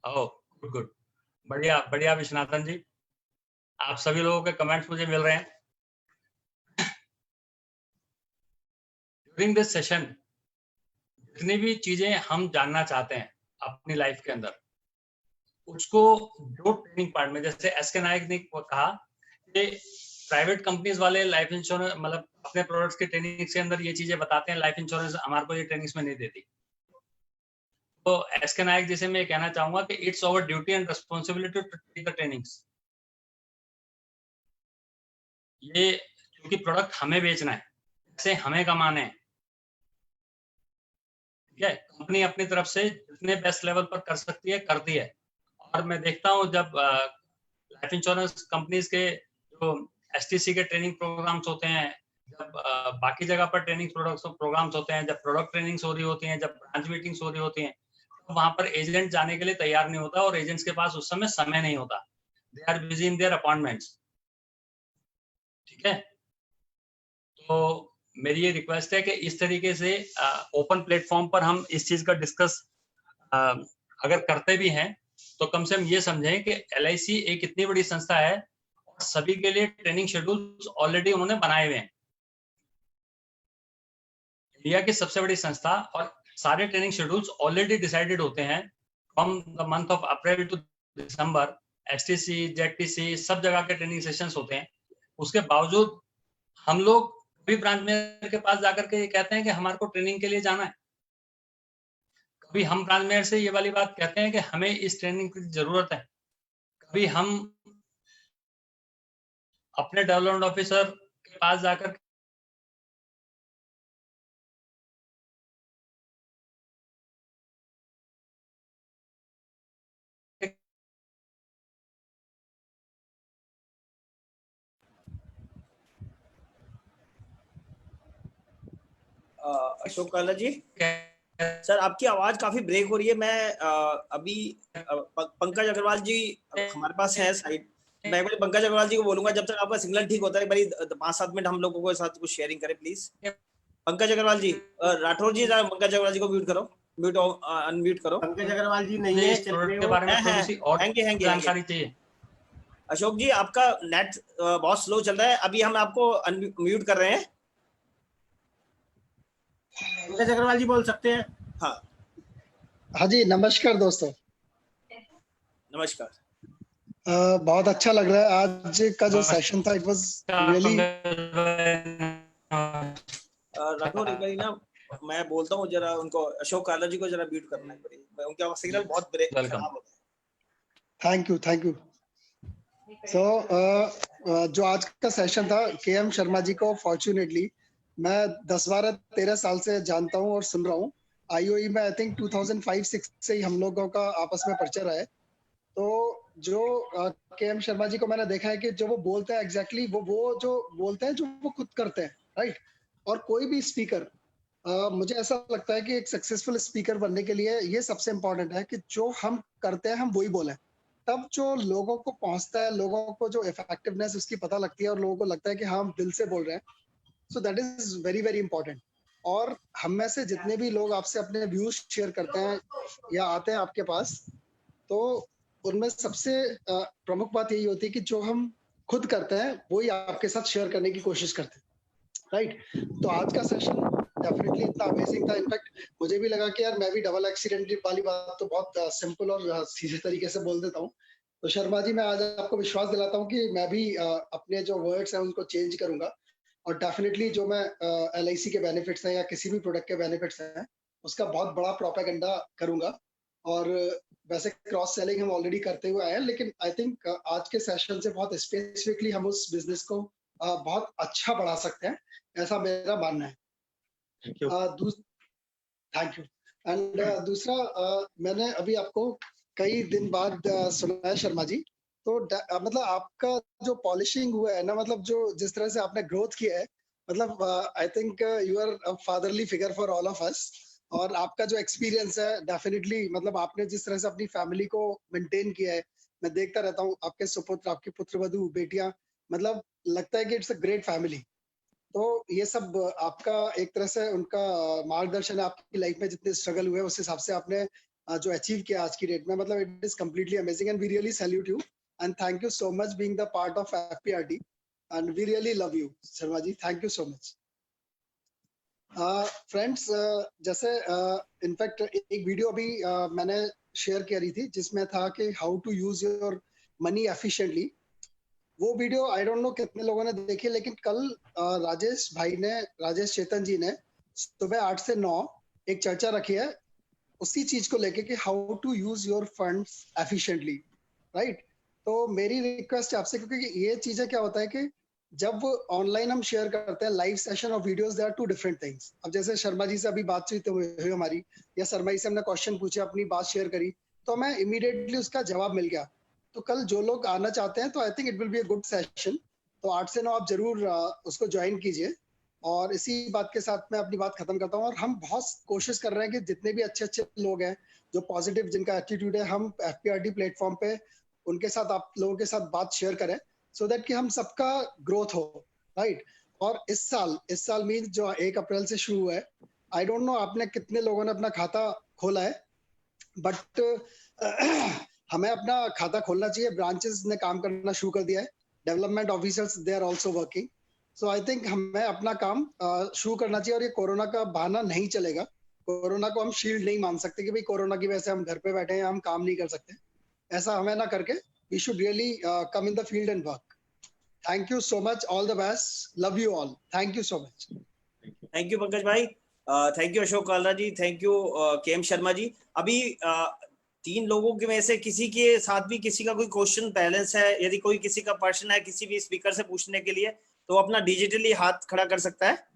ओह, गुड गुड, बढ़िया बढ़िया विश्वनाथन जी, आप सभी लोगों के कमेंट्स मुझे मिल रहे हैं। ड्यूरिंग दिस सेशन जितनी भी चीजें हम जानना चाहते हैं अपनी लाइफ के अंदर, उसको जो ट्रेनिंग पार्ट में, जैसे SK नायक ने कहा कि प्राइवेट कंपनीज वाले लाइफ इंश्योरेंस मतलब अपने प्रोडक्ट्स की ट्रेनिंग के अंदर ये चीजें बताते हैं, लाइफ इंश्योरेंस हमारे को ये ट्रेनिंग्स में नहीं देती। तो SK नायक जी से मैं कहना चाहूंगा कि it's our duty and responsibility to take the trainings. ये क्योंकि प्रोडक्ट हमें बेचना है, पैसे हमें कमाने हैं, ठीक है। कंपनी अपनी तरफ से जितने बेस्ट लेवल पर कर सकती है करती है। और मैं देखता हूँ जब लाइफ इंश्योरेंस कंपनीज के जो STC के ट्रेनिंग प्रोग्राम्स होते हैं जब बाकी जगह पर ट्रेनिंग प्रोग्राम्स होते हैं, जब प्रोडक्ट ट्रेनिंग्स हो रही होती हैं, जब ब्रांच मीटिंग्स हो रही होती हैं, तो वहां पर एजेंट जाने के लिए तैयार नहीं होता और एजेंट्स के पास उस समय नहीं होता। They are busy in their appointments. ठीक है, तो मेरी ये रिक्वेस्ट है कि इस तरीके से ओपन प्लेटफॉर्म पर हम इस चीज का डिस्कस अगर करते भी हैं तो कम से कम ये समझें कि LIC एक इतनी बड़ी संस्था है और सभी के लिए ट्रेनिंग शेड्यूल्स ऑलरेडी उन्होंने बनाए हुए हैं। इंडिया की सबसे बड़ी संस्था और सारे ट्रेनिंग शेड्यूल्स ऑलरेडी डिसाइडेड होते हैं from the month of April to December. STC, ZTC सब जगह के ट्रेनिंग सेशंस होते हैं। उसके बावजूद हम लोग कभी ब्रांच मैनेजर के पास जाकर के ये कहते हैं कि हमारे को ट्रेनिंग के लिए जाना है, कभी हम ब्रांच मैनेजर से ये वाली बात कहते हैं कि हमें इस ट्रेनिंग की जरूरत है, कभी हम अपने डेवलपमेंट ऑफिसर के पास जाकर अशोक काला जी, सर आपकी आवाज काफी ब्रेक हो रही है। मैं अभी पंकज अग्रवाल जी हमारे पास है साइड, मैं एक बार पंकज अग्रवाल जी को बोलूंगा जब तक आपका सिग्नल ठीक होता है, भाई 5-7 मिनट हम लोगों को साथ कुछ शेयरिंग करें प्लीज। पंकज अग्रवाल जी, राठौर जी पंकज अग्रवाल जी को म्यूट करो, अनम्यूट करो। पंकज अग्रवाल जी नहीं है, के बारे में थोड़ी सी और जानकारी चाहिए। अशोक जी आपका नेट बहुत स्लो चल रहा है, अभी हम आपको अनम्यूट कर रहे हैं। पंकज अग्रवाल जी बोल सकते हैं। हाँ हाँ जी, नमस्कार दोस्तों। नमस्कार। बहुत अच्छा लग रहा है आज का जो सेशन था, इट वाज रियली। राठौर एक बारी ना मैं बोलता हूँ जरा उनको, अशोक काला जी को जरा म्यूट करना है, बड़ी उनका सिग्नल बहुत ब्रेक खराब होता है। Thank you. सो जो आज का सेशन था, KM शर्मा जी को फॉर्चुनेटली मैं 10-12-13 साल से जानता हूँ और सुन रहा हूँ। IOE में आई थिंक 2005-6 से ही हम लोगों का आपस में परिचय रहा है। तो जो KM शर्मा जी को मैंने देखा है कि जो वो बोलते हैं एग्जैक्टली वो जो बोलते हैं, जो वो खुद करते हैं, राइट। और कोई भी स्पीकर, मुझे ऐसा लगता है कि एक सक्सेसफुल स्पीकर बनने के लिए ये सबसे इम्पोर्टेंट है कि जो हम करते हैं हम वही बोलें। तब जो लोगों को पहुंचता है, लोगों को जो इफेक्टिवनेस उसकी पता लगती है और लोगों को लगता है कि हाँ हम दिल से बोल रहे हैं। So that is very very important. और हम में से जितने भी लोग आपसे अपने व्यूज शेयर करते हैं या आते हैं आपके पास, तो उनमें सबसे प्रमुख बात यही होती है कि जो हम खुद करते हैं वही आपके साथ शेयर करने की कोशिश करते हैं, राइट। तो आज का सेशन डेफिनेटली इतना अमेजिंग था। इनफैक्ट मुझे भी लगा कि यार मैं भी डबल एक्सीडेंट वाली बात तो बहुत सिंपल और सीधे तरीके से बोल देता हूँ। तो शर्मा जी, मैं आज आपको विश्वास दिलाता हूँ कि मैं भी अपने जो वर्ड्स हैं उनको चेंज करूंगा और डेफिनेटली जो मैं LIC के बेनिफिट्स हैं या किसी भी प्रोडक्ट के बेनिफिट्स हैं उसका बहुत बड़ा प्रोपेगेंडा करूंगा। और वैसे क्रॉस सेलिंग हम ऑलरेडी करते हुए आए हैं, लेकिन आई थिंक आज के सेशन से बहुत स्पेसिफिकली हम उस बिजनेस को बहुत अच्छा बढ़ा सकते हैं, ऐसा मेरा मानना है। Thank you. एंड दूसरा, मैंने अभी आपको कई दिन बाद सुना है शर्मा जी, तो मतलब आपका जो पॉलिशिंग हुआ है ना, मतलब जो जिस तरह से आपने ग्रोथ किया है, मतलब I think you are a fatherly figure for all of us. और आपका जो एक्सपीरियंस है डेफिनेटली, मतलब आपने जिस तरह से अपनी फैमिली को मेंटेन किया है, मैं देखता रहता हूँ आपके सुपुत्र, आपकी पुत्रवधू, बेटियां, मतलब लगता है कि इट्स अ ग्रेट फैमिली। तो ये सब आपका एक तरह से उनका मार्गदर्शन है आपकी लाइफ में, जितने स्ट्रगल हुए उस हिसाब से आपने जो अचीव किया आज की डेट में, मतलब it is completely amazing and we really salute you and thank you so much being the part of FPRT and we really love you Sharma ji, thank you so much. Friends, जैसे in fact एक video अभी मैंने share करी थी जिसमें था कि how to use your money efficiently. वो वीडियो आई डोंट नो कितने लोगों ने देखी, लेकिन कल राजेश चेतन जी ने सुबह 8 से 9 एक चर्चा रखी है उसी चीज को लेके कि how to use your funds efficiently, right. तो मेरी रिक्वेस्ट है आपसे, क्योंकि ये चीजें क्या होता है कि जब ऑनलाइन हम शेयर करते हैं लाइव सेशन और videos, they are two different things. अब जैसे शर्मा जी से अभी बातचीत हुई हमारी, या शर्मा जी से हमने क्वेश्चन पूछे, अपनी बात शेयर करी, तो हमें इमीडिएटली उसका जवाब मिल गया। तो कल जो लोग आना चाहते हैं, तो I think it will be a good session. तो 8 से 9 आप जरूर उसको ज्वाइन कीजिए। और इसी बात के साथ मैं अपनी बात खत्म करता हूँ। और हम बहुत कोशिश कर रहे हैं कि जितने भी अच्छे अच्छे लोग हैं जो पॉजिटिव, जिनका एटीट्यूड है, हम FPRT प्लेटफॉर्म पे उनके साथ, आप लोगों के साथ बात शेयर करें, सो दैट कि हम सबका ग्रोथ हो, राइट। और इस साल मीन जो 1 अप्रैल से शुरू हुआ है, आई डोंट नो आपने कितने लोगों ने अपना खाता खोला है, बट हमें अपना खाता खोलना चाहिए। ब्रांचेस ने काम करना शुरू कर दिया है, development officers they are also working. So I think हमें अपना काम शुरू करना चाहिए। और ये कोरोना का बहाना नहीं चलेगा, कोरोना को हम शील्ड नहीं मान सकते कि भाई कोरोना की वजह से हम घर पे बैठे हैं, हम काम नहीं कर सकते। ऐसा हमें ना करके we should really come in the field and work. Thank you so much, all the best, love you all, thank you so much. Thank you Pankaj भाई, thank you Ashok Kalra ji, thank you KM Sharma ji. अभी 3 लोगों के में से किसी के साथ भी किसी का कोई क्वेश्चन बैलेंस है, यदि कोई किसी का प्रश्न है किसी भी स्पीकर से पूछने के लिए, तो अपना डिजिटली हाथ खड़ा कर सकता है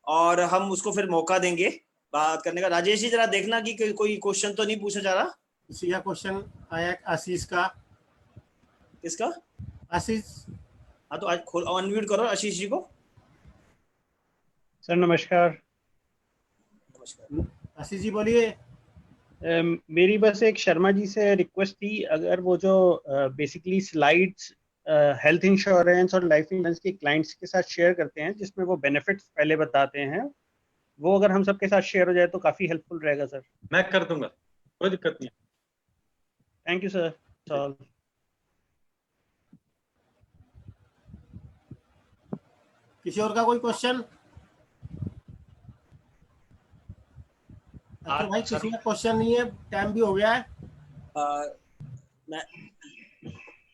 और हम उसको फिर मौका देंगे बात करने का। राजेश जी जरा देखना कि कोई क्वेश्चन तो नहीं पूछा जा रहा। किसी का क्वेश्चन आया आशीष का। किसका? आशीष। हाँ तो आज खोल, अनम्यूट करो आशीष जी को। सर नमस्कार। नमस्कार आशीष जी बोलिए। मेरी बस एक शर्मा जी से रिक्वेस्ट थी, अगर वो जो बेसिकली स्लाइड्स हेल्थ इंश्योरेंस और लाइफ इंश्योरेंस के क्लाइंट्स के साथ शेयर करते हैं जिसमें वो बेनिफिट्स पहले बताते हैं, वो अगर हम सबके साथ शेयर हो जाए तो काफी हेल्पफुल रहेगा सर। मैं कर दूंगा, कोई दिक्कत नहीं। Thank you sir. किसी और का कोई क्वेश्चन? अच्छा भाई किसी का क्वेश्चन नहीं है, टाइम भी हो गया है। मैं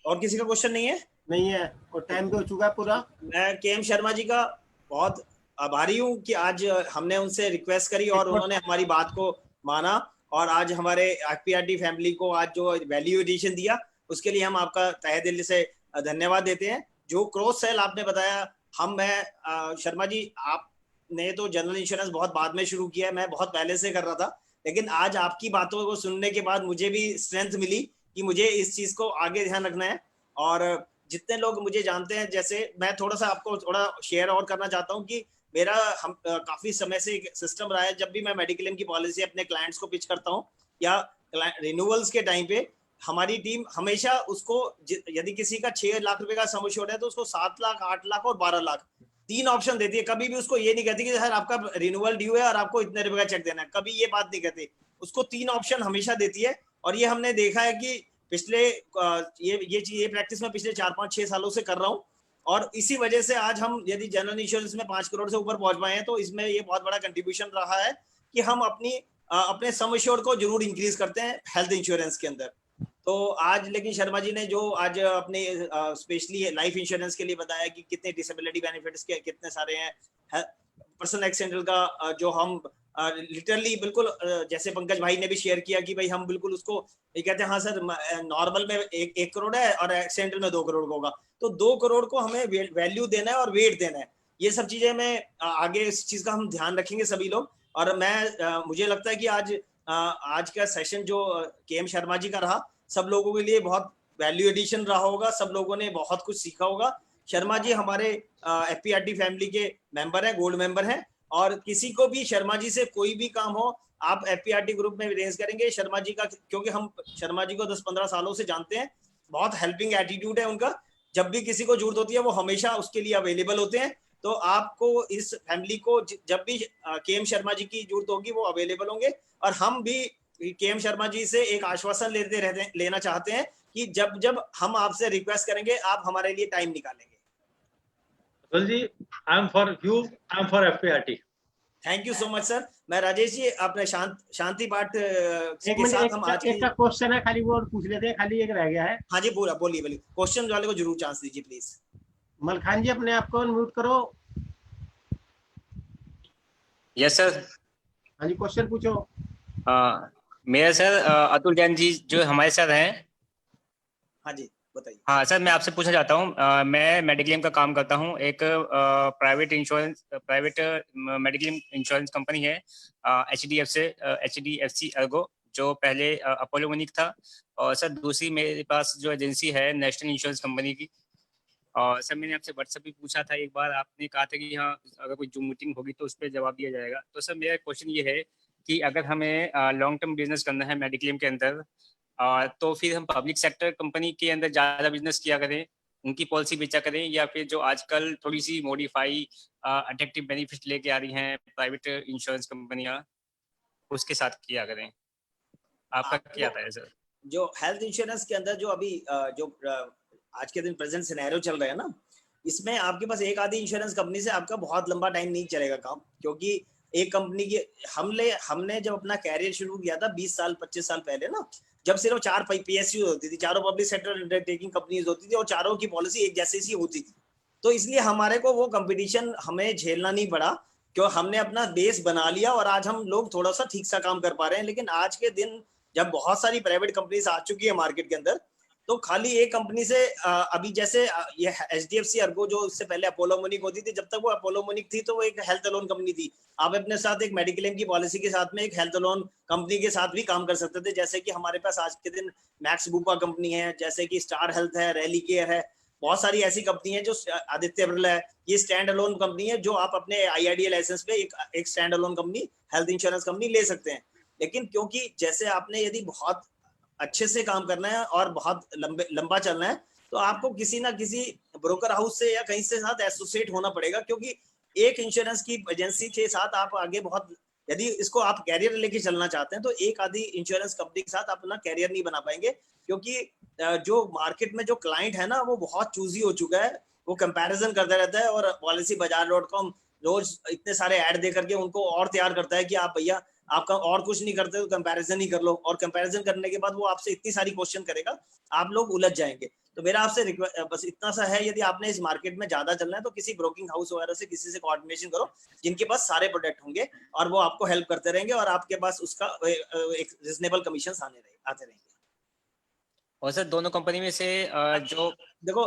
और किसी का क्वेश्चन नहीं है? नहीं है और टाइम भी हो चुका है पूरा। मैं KM शर्मा जी का बहुत आभारी हूँ कि आज हमने उनसे रिक्वेस्ट करी और उन्होंने हमारी बात को माना और आज हमारे FPRT फैमिली को आज जो वैल्यू एडिशन दिया उसके लिए हम आपका तहे दिल से धन्यवाद देते हैं। जो क्रॉस सेल आपने बताया, मैं शर्मा जी आपने तो जनरल इंश्योरेंस बहुत बाद में शुरू किया है, मैं बहुत पहले से कर रहा था, लेकिन आज आपकी बातों को सुनने के बाद मुझे भी स्ट्रेंथ मिली कि मुझे इस चीज को आगे ध्यान रखना है। और जितने लोग मुझे जानते हैं, जैसे मैं थोड़ा सा आपको थोड़ा शेयर और करना चाहता हूँ कि मेरा काफी समय से एक सिस्टम रहा है, जब भी मैं मेडिक्लेम की पॉलिसी अपने क्लाइंट्स को पिच करता हूँ या रिन्यूअल्स के टाइम पे, हमारी टीम हमेशा उसको, यदि किसी का 6 लाख रुपए का सम एश्योर्ड है तो उसको 7 लाख, 8 लाख और 12 लाख 3 ऑप्शन देती है। कभी भी उसको ये नहीं कहती कि सर आपका रिन्यूअल ड्यू है और आपको इतने रुपए का चेक देना है, कभी ये बात नहीं कहती। उसको 3 ऑप्शन हमेशा देती है। और ये हमने देखा है कि पिछले ये प्रैक्टिस में पिछले 4, 5, 6 सालों से कर रहा हूँ और इसी वजह से आज हम यदि जनरल इंश्योरेंस में 5 करोड़ से ऊपर पहुंच पाए हैं तो इसमें ये बहुत बड़ा कंट्रीब्यूशन रहा है कि हम अपने सम एश्योर्ड को जरूर इंक्रीज करते हैं हेल्थ इंश्योरेंस के अंदर। तो आज लेकिन शर्मा जी ने जो आज अपने स्पेशली लाइफ इंश्योरेंस के लिए बताया कि कितने डिसेबिलिटी बेनिफिट्स के कितने सारे हैं, पर्सनल एक्सीडेंटल का जो हम लिटरली बिल्कुल जैसे पंकज भाई ने भी शेयर किया कि भाई हम बिल्कुल उसको ये कहते हैं, हाँ सर नॉर्मल में 1 करोड़ है और एक्सीडेंटल में 2 करोड़ का होगा, तो 2 करोड़ को हमें वैल्यू देना है और वेट देना है। ये सब चीजें में आगे इस चीज का हम ध्यान रखेंगे सभी लोग। और मुझे लगता है कि आज का सेशन जो KM शर्मा जी का रहा, सब लोगों के लिए बहुत वैल्यू एडिशन रहा होगा, सब लोगों ने बहुत कुछ सीखा होगा। शर्मा जी हमारे FPRT फैमिली के मेंबर हैं, गोल्ड मेंबर हैं, और किसी को भी शर्मा जी से कोई भी काम हो आप FPRT ग्रुप में रेज करेंगे शर्मा जी का, क्योंकि हम शर्मा जी को 10-15 सालों से जानते हैं, बहुत हेल्पिंग एटीट्यूड है उनका, जब भी किसी को जरूरत होती है वो हमेशा उसके लिए अवेलेबल होते हैं। तो आपको इस फैमिली को जब भी KM शर्मा जी की जरूरत होगी वो अवेलेबल होंगे। और हम भी KM शर्मा जी से एक आश्वासन लेना चाहते हैं कि जब जब हम आपसे रिक्वेस्ट करेंगे आप हमारे लिए टाइम निकालेंगे। Atul ji, I am for you, I am for FPRT। Thank you so much sir. मैं राजेश जी अपने शांति पाठ के साथ हम आज एक का क्वेश्चन है, खाली वो पूछ लेते हैं, खाली एक रह गया है। हाँ जी बोलिए क्वेश्चन वाले को जरूर चांस दीजिए प्लीज। मलखान जी अपने आप को अनम्यूट करो। Yes sir. हाँ जी क्वेश्चन पूछो। मेरा सर अतुल जैन जी जो हमारे साथ हैं। हाँ जी बताइए। हाँ सर, मैं आपसे पूछना चाहता हूँ, मैं मेडिक्लेम का काम करता हूँ, एक प्राइवेट मेडिक्लेम इंश्योरेंस कंपनी है HDFC अर्गो, जो पहले अपोलो मनीक था, और सर दूसरी मेरे पास जो एजेंसी है नेशनल इंश्योरेंस कंपनी की, और सर मैंने आपसे व्हाट्सएप भी पूछा था एक बार, आपने कहा था कि हाँ अगर कोई जूम मीटिंग होगी तो उस पर जवाब दिया जाएगा। तो सर मेरा क्वेश्चन ये है कि अगर हमें लॉन्ग टर्म बिजनेस करना है मेडिक्लेम के अंदर, तो फिर हम पब्लिक सेक्टर कंपनी के अंदर ज़्यादा बिजनेस किया करें, उनकी पॉलिसी बेचा करें, या फिर जो आजकल थोड़ी सी मॉडिफाई अट्रैक्टिव बेनिफिट लेके आ रही हैं प्राइवेट इंश्योरेंस कंपनियां, उसके साथ किया करें? आपका क्या था सर? जो हेल्थ इंश्योरेंस के अंदर जो अभी जो आज के दिन प्रेजेंट सिनेरियो चल रहा है ना, इसमें आपके पास एक आधी इंश्योरेंस कंपनी से आपका बहुत लंबा टाइम नहीं चलेगा काम, क्योंकि एक कंपनी की हमने जब अपना कैरियर शुरू किया था 20 साल 25 साल पहले ना, जब सिर्फ 4 पीएसयू होती थी, चारों पब्लिक सेक्टर अंडरटेकिंग कंपनीज होती थी और चारों की पॉलिसी एक जैसी सी होती थी, तो इसलिए हमारे को वो कंपटीशन हमें झेलना नहीं पड़ा, क्यों हमने अपना बेस बना लिया और आज हम लोग थोड़ा सा ठीक सा काम कर पा रहे हैं। लेकिन आज के दिन जब बहुत सारी प्राइवेट कंपनीज आ चुकी है मार्केट के अंदर, तो खाली एक कंपनी से अभी जैसे ये HDFC अर्गो जो इससे पहले अपोलो मोनिक होती थी, जब तक वो अपोलो मोनिक थी तो वो एक हेल्थ लोन कंपनी थी। आप अपने साथ एक मेडिक्लेम की पॉलिसी के साथ में एक हेल्थ लोन कंपनी के साथ भी काम कर सकते थे, जैसे कि हमारे पास आज के दिन मैक्स बुपा कंपनी है, जैसे कि स्टार हेल्थ है, रैली केयर है, बहुत सारी ऐसी कंपनी है, जो आदित्य बिरला है, ये स्टैंड अलोन कंपनी है, जो आप अपने IRDA लाइसेंस पे एक stand alone company health insurance company ले सकते हैं। लेकिन क्योंकि जैसे आपने यदि बहुत अच्छे से काम करना है और बहुत लंबा चलना है, तो आपको किसी ना किसी ब्रोकर हाउस से या कहीं से साथ एसोसिएट होना पड़ेगा, क्योंकि एक इंश्योरेंस की एजेंसी के साथ आप आगे बहुत, यदि इसको आप कैरियर लेके चलना चाहते हैं तो एक आधी इंश्योरेंस कंपनी के साथ अपना कैरियर नहीं बना पाएंगे, क्योंकि जो मार्केट में जो क्लाइंट है ना वो बहुत चूजी हो चुका है, वो कंपैरिजन करता रहता है और policybazaar.com रोज इतने सारे ऐड दे करके उनको और तैयार करता है कि आप भैया आपका और कुछ नहीं करते तो कंपैरिजन ही कर लो, और कंपैरिजन करने के बाद वो आपसे इतनी सारी क्वेश्चन करेगा, आप लोग उलझ जाएंगे। तो मेरा आपसे बस इतना सा है, यदि आपने इस मार्केट में ज्यादा चलना है तो किसी ब्रोकिंग हाउस वगैरह से किसी से कोऑर्डिनेशन करो, जिनके पास सारे प्रोडक्ट होंगे और वो आपको हेल्प करते रहेंगे और आपके पास उसका एक रीजनेबल कमीशन आते रहेंगे। और सर दोनों कंपनी में से जो देखो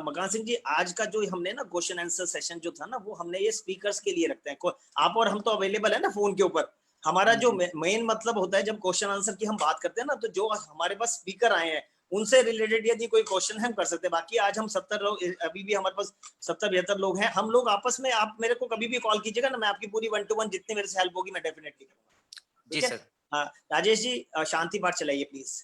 मकान सिंह जी, आज का जो हमने ना क्वेश्चन आंसर सेशन जो था ना, वो हमने ये स्पीकर्स के लिए रखते हैं। आप और हम तो अवेलेबल है ना फोन के ऊपर, हमारा जो मेन मतलब होता है जब क्वेश्चन आंसर की हम बात करते हैं ना, तो जो हमारे पास स्पीकर आए हैं उनसे रिलेटेड यदि कोई क्वेश्चन हम कर सकते हैं। बाकी आज हम 70 लोग, अभी भी हमारे पास 70-72 लोग हैं, हम लोग आपस में, आप मेरे को कभी भी कॉल कीजिएगा ना, मैं आपकी पूरी 1-to-1 जितनी मेरे से हेल्प होगी मैं डेफिनेटली करूंगा। जी सर। हाँ राजेश जी, शांति पाठ चलाइए प्लीज।